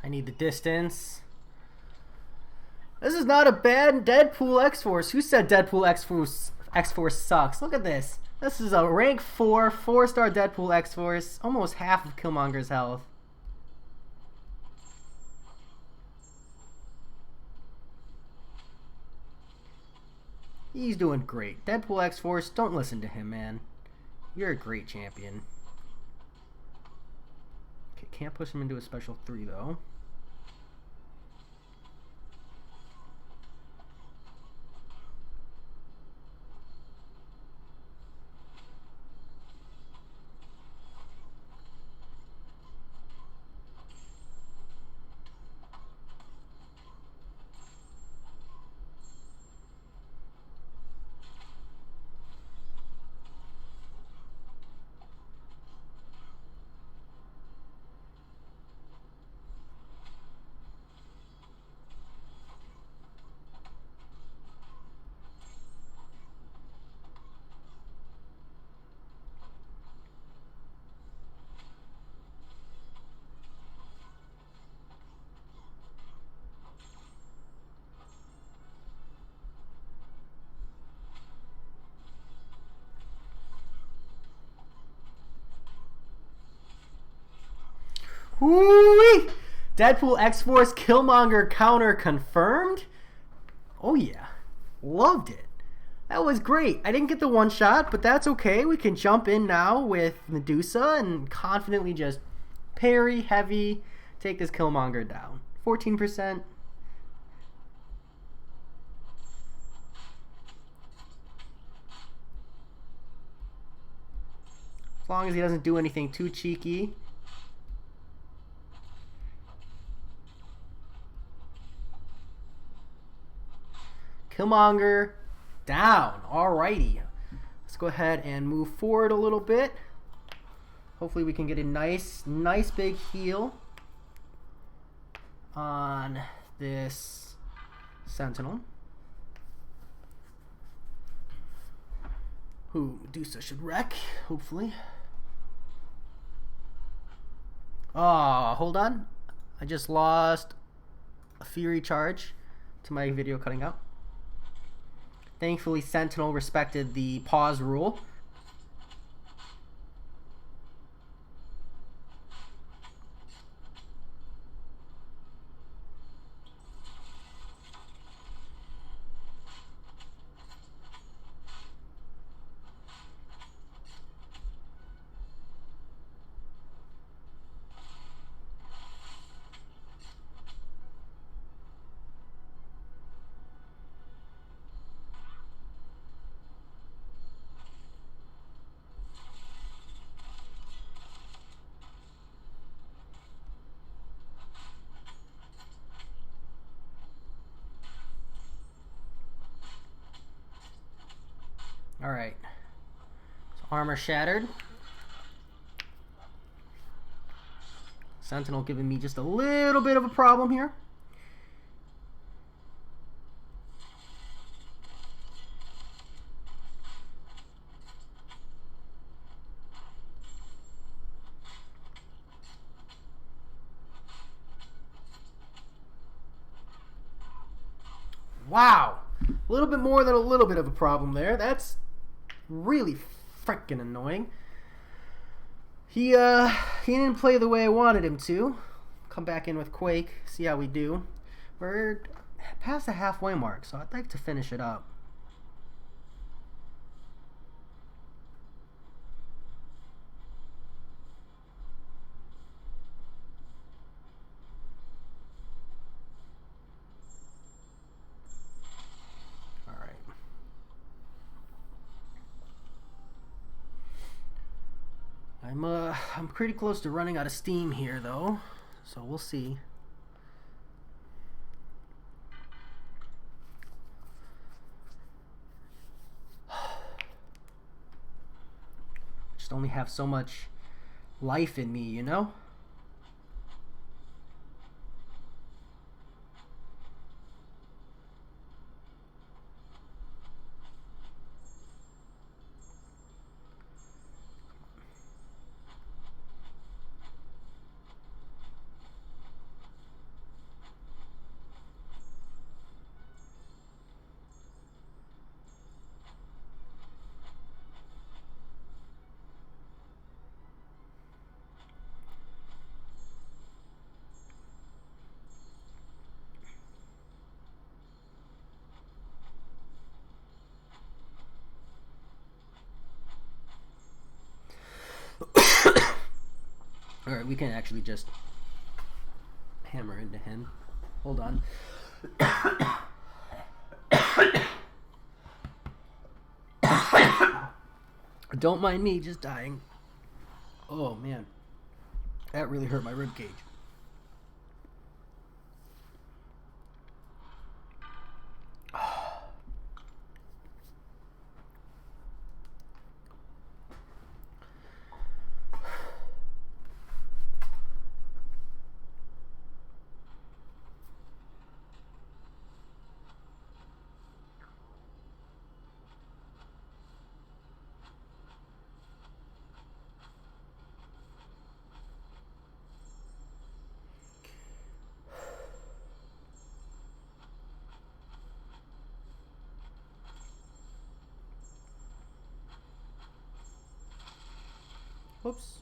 I need the distance. This is not a bad Deadpool X-Force. Who said Deadpool X-Force sucks? Look at this. This is a rank 4, 4-star Deadpool X-Force. Almost half of Killmonger's health. He's doing great. Deadpool X-Force, don't listen to him, man. You're a great champion. Okay, can't push him into a special 3, though. Whoo-wee! Deadpool X-Force Killmonger counter confirmed? Oh yeah. Loved it. That was great. I didn't get the one shot, but that's okay. We can jump in now with Medusa and confidently just parry heavy, take this Killmonger down. 14%. As long as he doesn't do anything too cheeky. Killmonger down. Alrighty. Let's go ahead and move forward a little bit. Hopefully we can get a nice big heal on this Sentinel. Who Medusa should wreck, hopefully. Oh, hold on. I just lost a Fury charge to my video cutting out. Thankfully, Sentinel respected the pause rule. Alright. So armor shattered. Sentinel giving me just a little bit of a problem here. Wow. A little bit more than a little bit of a problem there. That's really freaking annoying. He didn't play the way I wanted him to. Come back in with Quake, see how we do. We're past the halfway mark, so I'd like to finish it up. I'm pretty close to running out of steam here, though, so we'll see. Just only have so much life in me, you know? Alright, we can actually just hammer into him. Hold on. Don't mind me just dying. Oh man, that really hurt my rib cage. Whoops.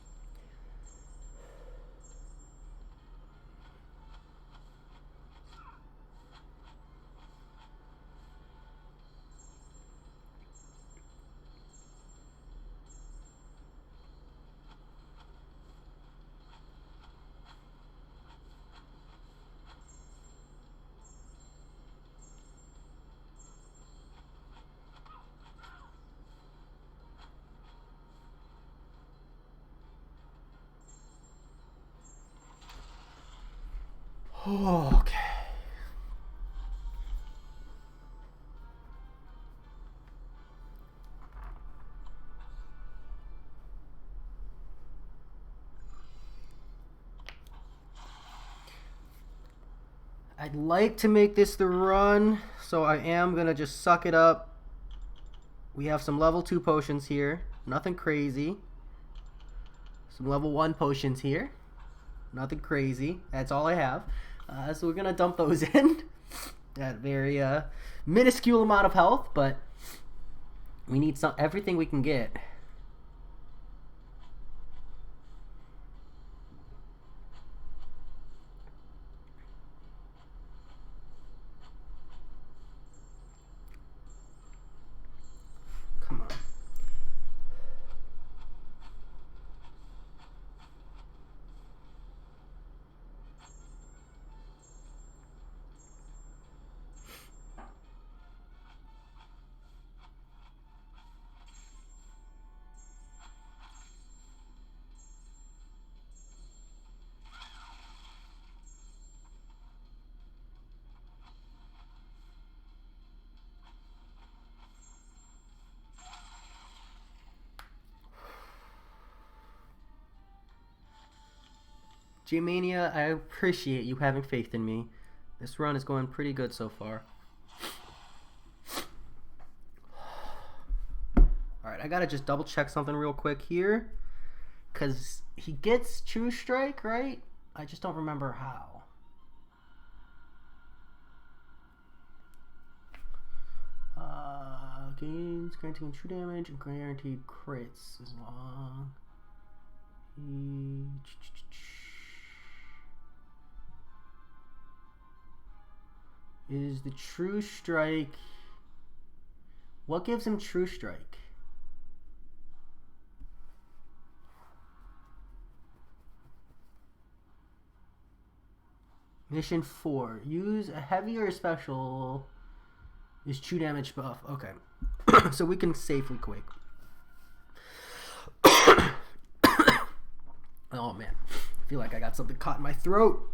Okay. I'd like to make this the run, so I am going to just suck it up. We have some level 2 potions here. Nothing crazy. Some level 1 potions here. Nothing crazy. That's all I have. So we're going to dump those in. That very minuscule amount of health, but we need everything we can get. Come on. G-Mania, I appreciate you having faith in me. This run is going pretty good so far. Alright, I gotta just double check something real quick here. Because he gets True Strike, right? I just don't remember how. Gains granting true damage and guaranteed crits as long. Is the True Strike... What gives him True Strike? Mission 4. Use a heavy or a special... Is true damage buff. Okay. So we can safely quake. Oh man. I feel like I got something caught in my throat.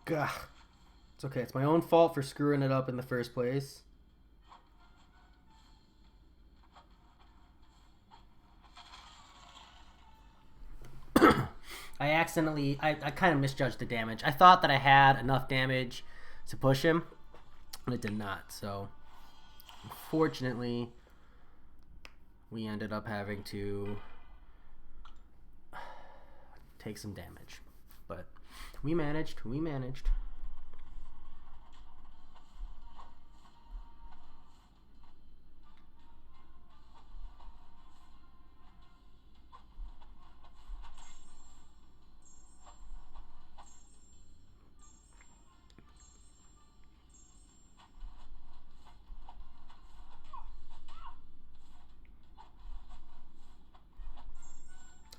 Gah. It's okay. It's my own fault for screwing it up in the first place. I kind of misjudged the damage. I thought that I had enough damage to push him, but it did not. So, unfortunately, we ended up having to take some damage. But we managed. We managed.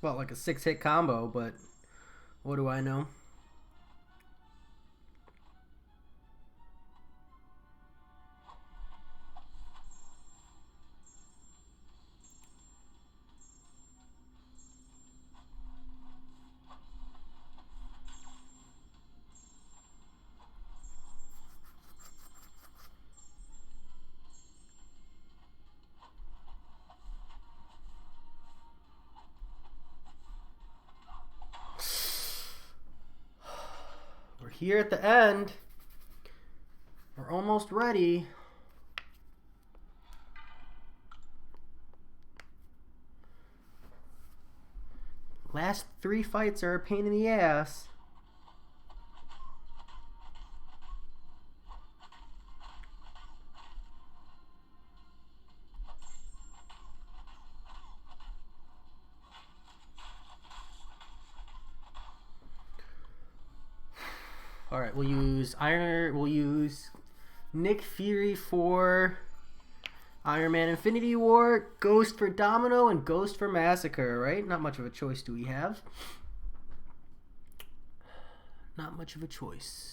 Felt like a 6-hit combo, but what do I know? We're here at the end. We're almost ready. Last 3 fights are a pain in the ass. All right, we'll use Nick Fury for Iron Man Infinity War, Ghost for Domino, and Ghost for Massacre, right? Not much of a choice do we have. Not much of a choice.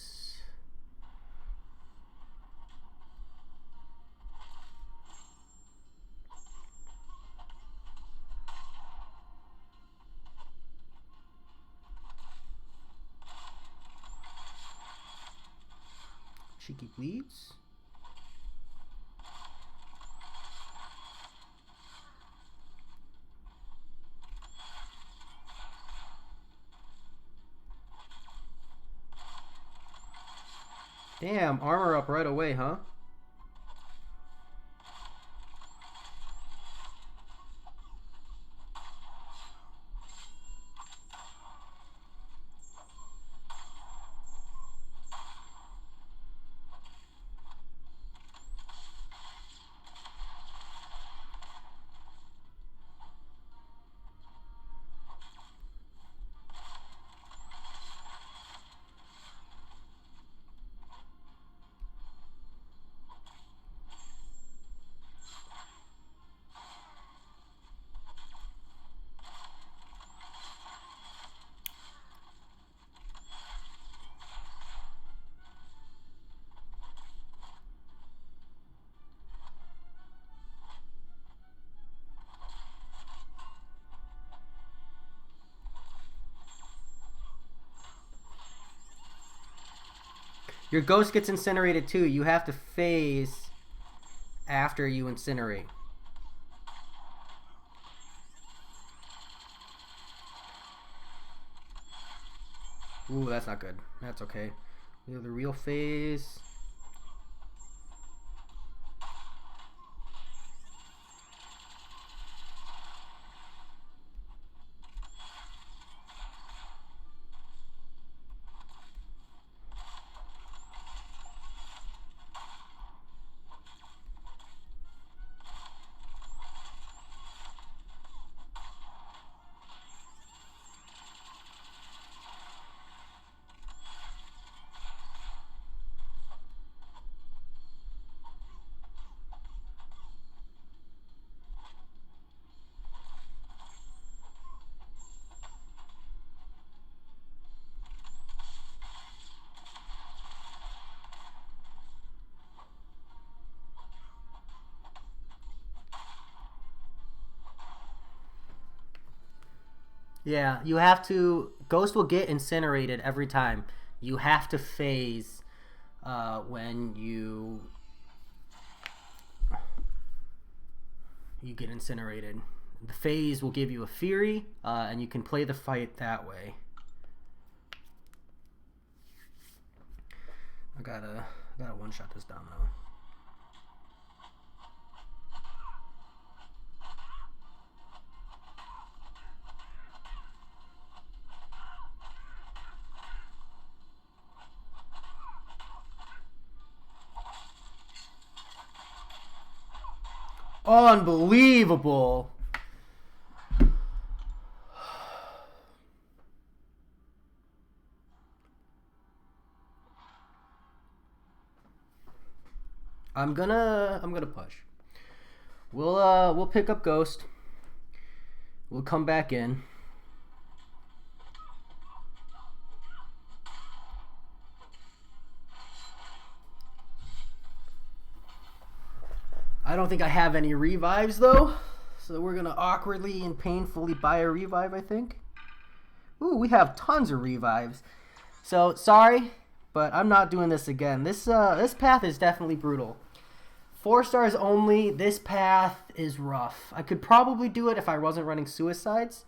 Cheeky bleeds. Damn, armor up right away, huh? Your ghost gets incinerated too. You have to phase after you incinerate. Ooh, that's not good. That's okay. We have the real phase. Yeah, you have to. Ghost will get incinerated every time. you have to phase when you get incinerated. The phase will give you a Fury, and you can play the fight that way. I gotta one-shot this domino. Unbelievable. I'm gonna push. We'll pick up Ghost. We'll come back in. I don't think I have any revives though, so we're gonna awkwardly and painfully buy a revive, I think. Ooh, we have tons of revives. So sorry, but I'm not doing this again. This path is definitely brutal. 4 stars only. This path is rough. I could probably do it if I wasn't running suicides.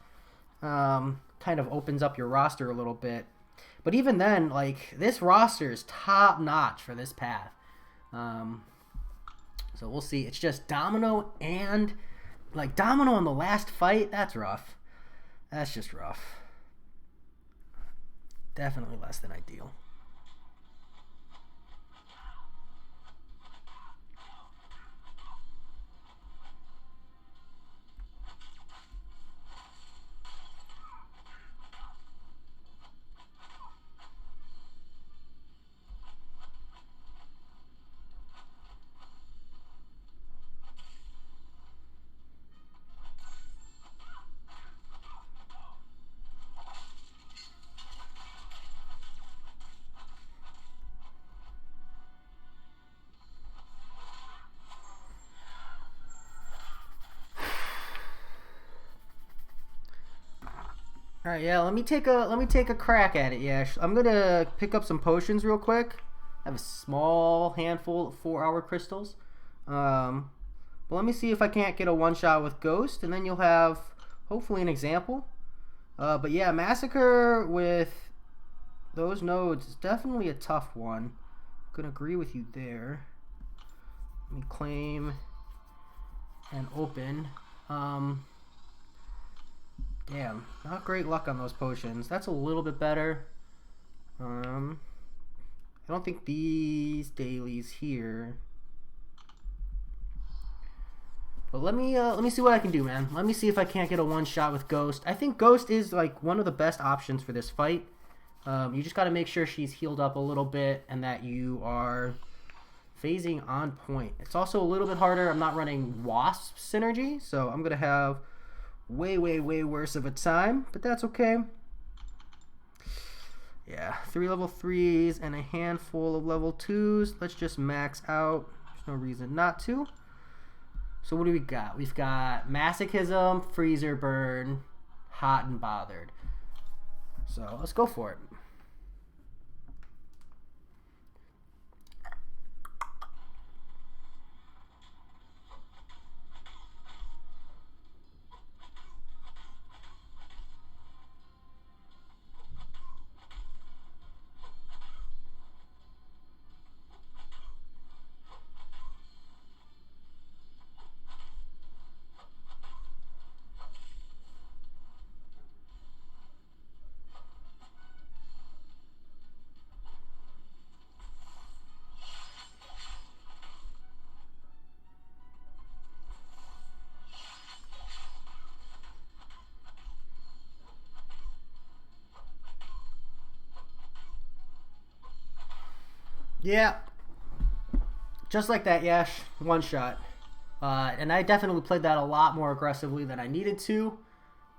Kind of opens up your roster a little bit. But even then, like, this roster is top notch for this path. So we'll see. It's just Domino and, like, Domino in the last fight. That's rough. That's just rough. Definitely less than ideal. All right, yeah. Let me take a crack at it. Yeah, I'm gonna pick up some potions real quick. I have a small handful of 4-hour crystals. But let me see if I can't get a one-shot with Ghost, and then you'll have hopefully an example. But yeah, Massacre with those nodes is definitely a tough one. I'm gonna agree with you there. Let me claim and open. Damn, not great luck on those potions. That's a little bit better. I don't think these dailies here. But let me see what I can do, man. Let me see if I can't get a one shot with Ghost. I think Ghost is like one of the best options for this fight. You just got to make sure she's healed up a little bit and that you are phasing on point. It's also a little bit harder. I'm not running Wasp synergy, so I'm gonna have way worse of a time, but that's okay. Yeah, 3 level 3s and a handful of level 2s. Let's just max out. There's no reason not to. So what do we got? We've got Masochism, Freezer Burn, Hot and Bothered. So let's go for it. Yeah, just like that, Yash. One shot. And I definitely played that a lot more aggressively than I needed to.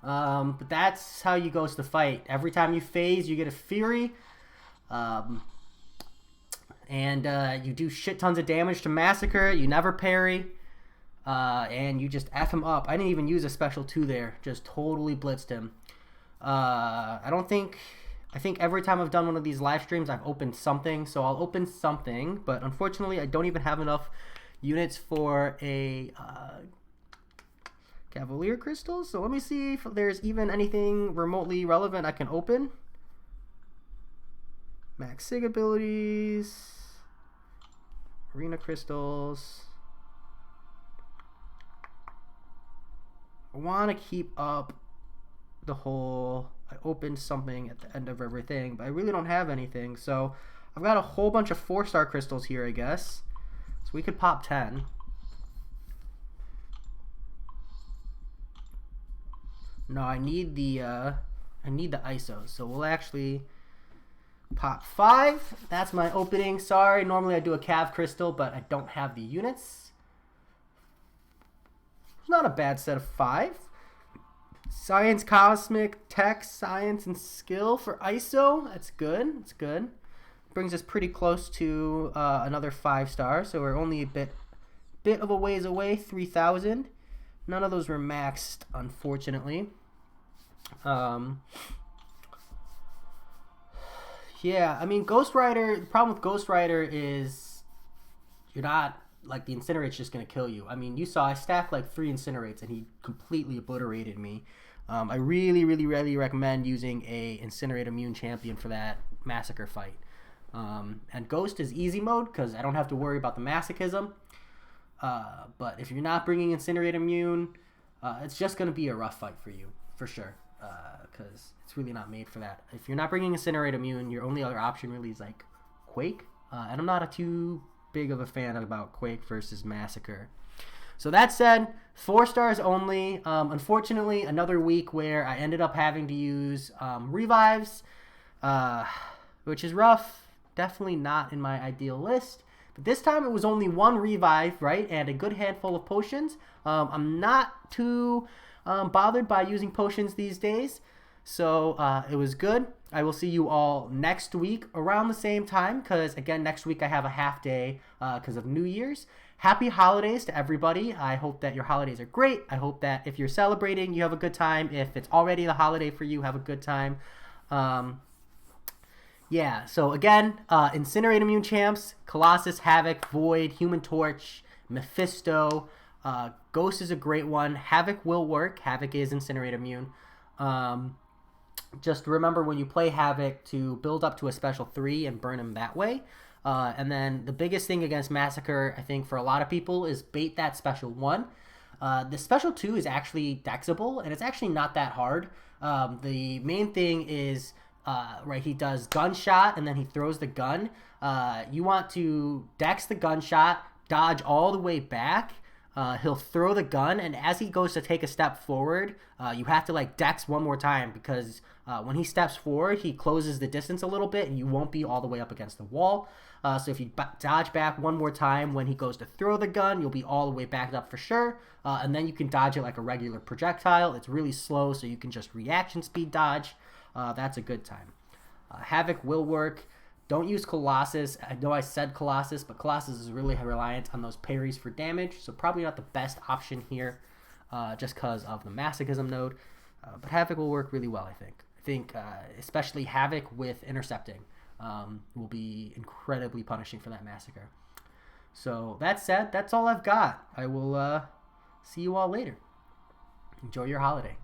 But that's how you Ghost the fight. Every time you phase, you get a Fury. And you do shit tons of damage to Massacre. You never parry. And you just F him up. I didn't even use a special 2 there. Just totally blitzed him. I I think every time I've done one of these live streams, I've opened something. So I'll open something. But unfortunately, I don't even have enough units for a Cavalier Crystal. So let me see if there's even anything remotely relevant I can open. Max Sig abilities. Arena Crystals. I want to keep up the whole, I opened something at the end of everything, but I really don't have anything. So I've got a whole bunch of 4-star crystals here, I guess. So we could pop 10. No, I need the ISOs. So we'll actually pop 5. That's my opening. Sorry, normally I do a Cav crystal, but I don't have the units. It's not a bad set of 5. Science, Cosmic, Tech, Science, and Skill for ISO. That's good. That's good. Brings us pretty close to another 5-star. So we're only a bit of a ways away. 3,000. None of those were maxed, unfortunately. Yeah, I mean, Ghost Rider. The problem with Ghost Rider is you're not. Like, the Incinerate's just going to kill you. I mean, you saw I stacked like 3 Incinerates and he completely obliterated me. I really recommend using a Incinerate Immune champion for that Massacre fight. And Ghost is easy mode because I don't have to worry about the Masochism. But if you're not bringing Incinerate Immune, it's just going to be a rough fight for you, for sure. Because it's really not made for that. If you're not bringing Incinerate Immune, your only other option really is like Quake. And I'm not too big of a fan about Quake versus Massacre. So that said, 4 stars only. Unfortunately, another week where I ended up having to use revives, which is rough. Definitely not in my ideal list. But this time it was only 1 revive, right? And a good handful of potions. I'm not too bothered by using potions these days. So it was good. I will see you all next week around the same time because, again, next week I have a half day because of New Year's. Happy holidays to everybody. I hope that your holidays are great. I hope that if you're celebrating, you have a good time. If it's already the holiday for you, have a good time. Yeah, so again, Incinerate Immune champs, Colossus, Havoc, Void, Human Torch, Mephisto. Ghost is a great one. Havoc will work. Havoc is Incinerate Immune. Just remember when you play Havoc to build up to a special 3 and burn him that way. And then the biggest thing against Massacre, I think, for a lot of people is bait that special 1. The special 2 is actually dexable, and it's actually not that hard. The main thing is, right, he does gunshot, and then he throws the gun. You want to dex the gunshot, dodge all the way back. He'll throw the gun, and as he goes to take a step forward, you have to like dex one more time because when he steps forward, he closes the distance a little bit, and you won't be all the way up against the wall. So if you dodge back one more time when he goes to throw the gun, you'll be all the way backed up for sure. And then you can dodge it like a regular projectile. It's really slow, so you can just reaction speed dodge. That's a good time. Havoc will work. Don't use Colossus. I know I said Colossus, but Colossus is really reliant on those parries for damage, so probably not the best option here just because of the Masochism node. But Havoc will work really well, I think. I think especially Havoc with intercepting will be incredibly punishing for that Massacre. So that said, that's all I've got. I will see you all later. Enjoy your holiday.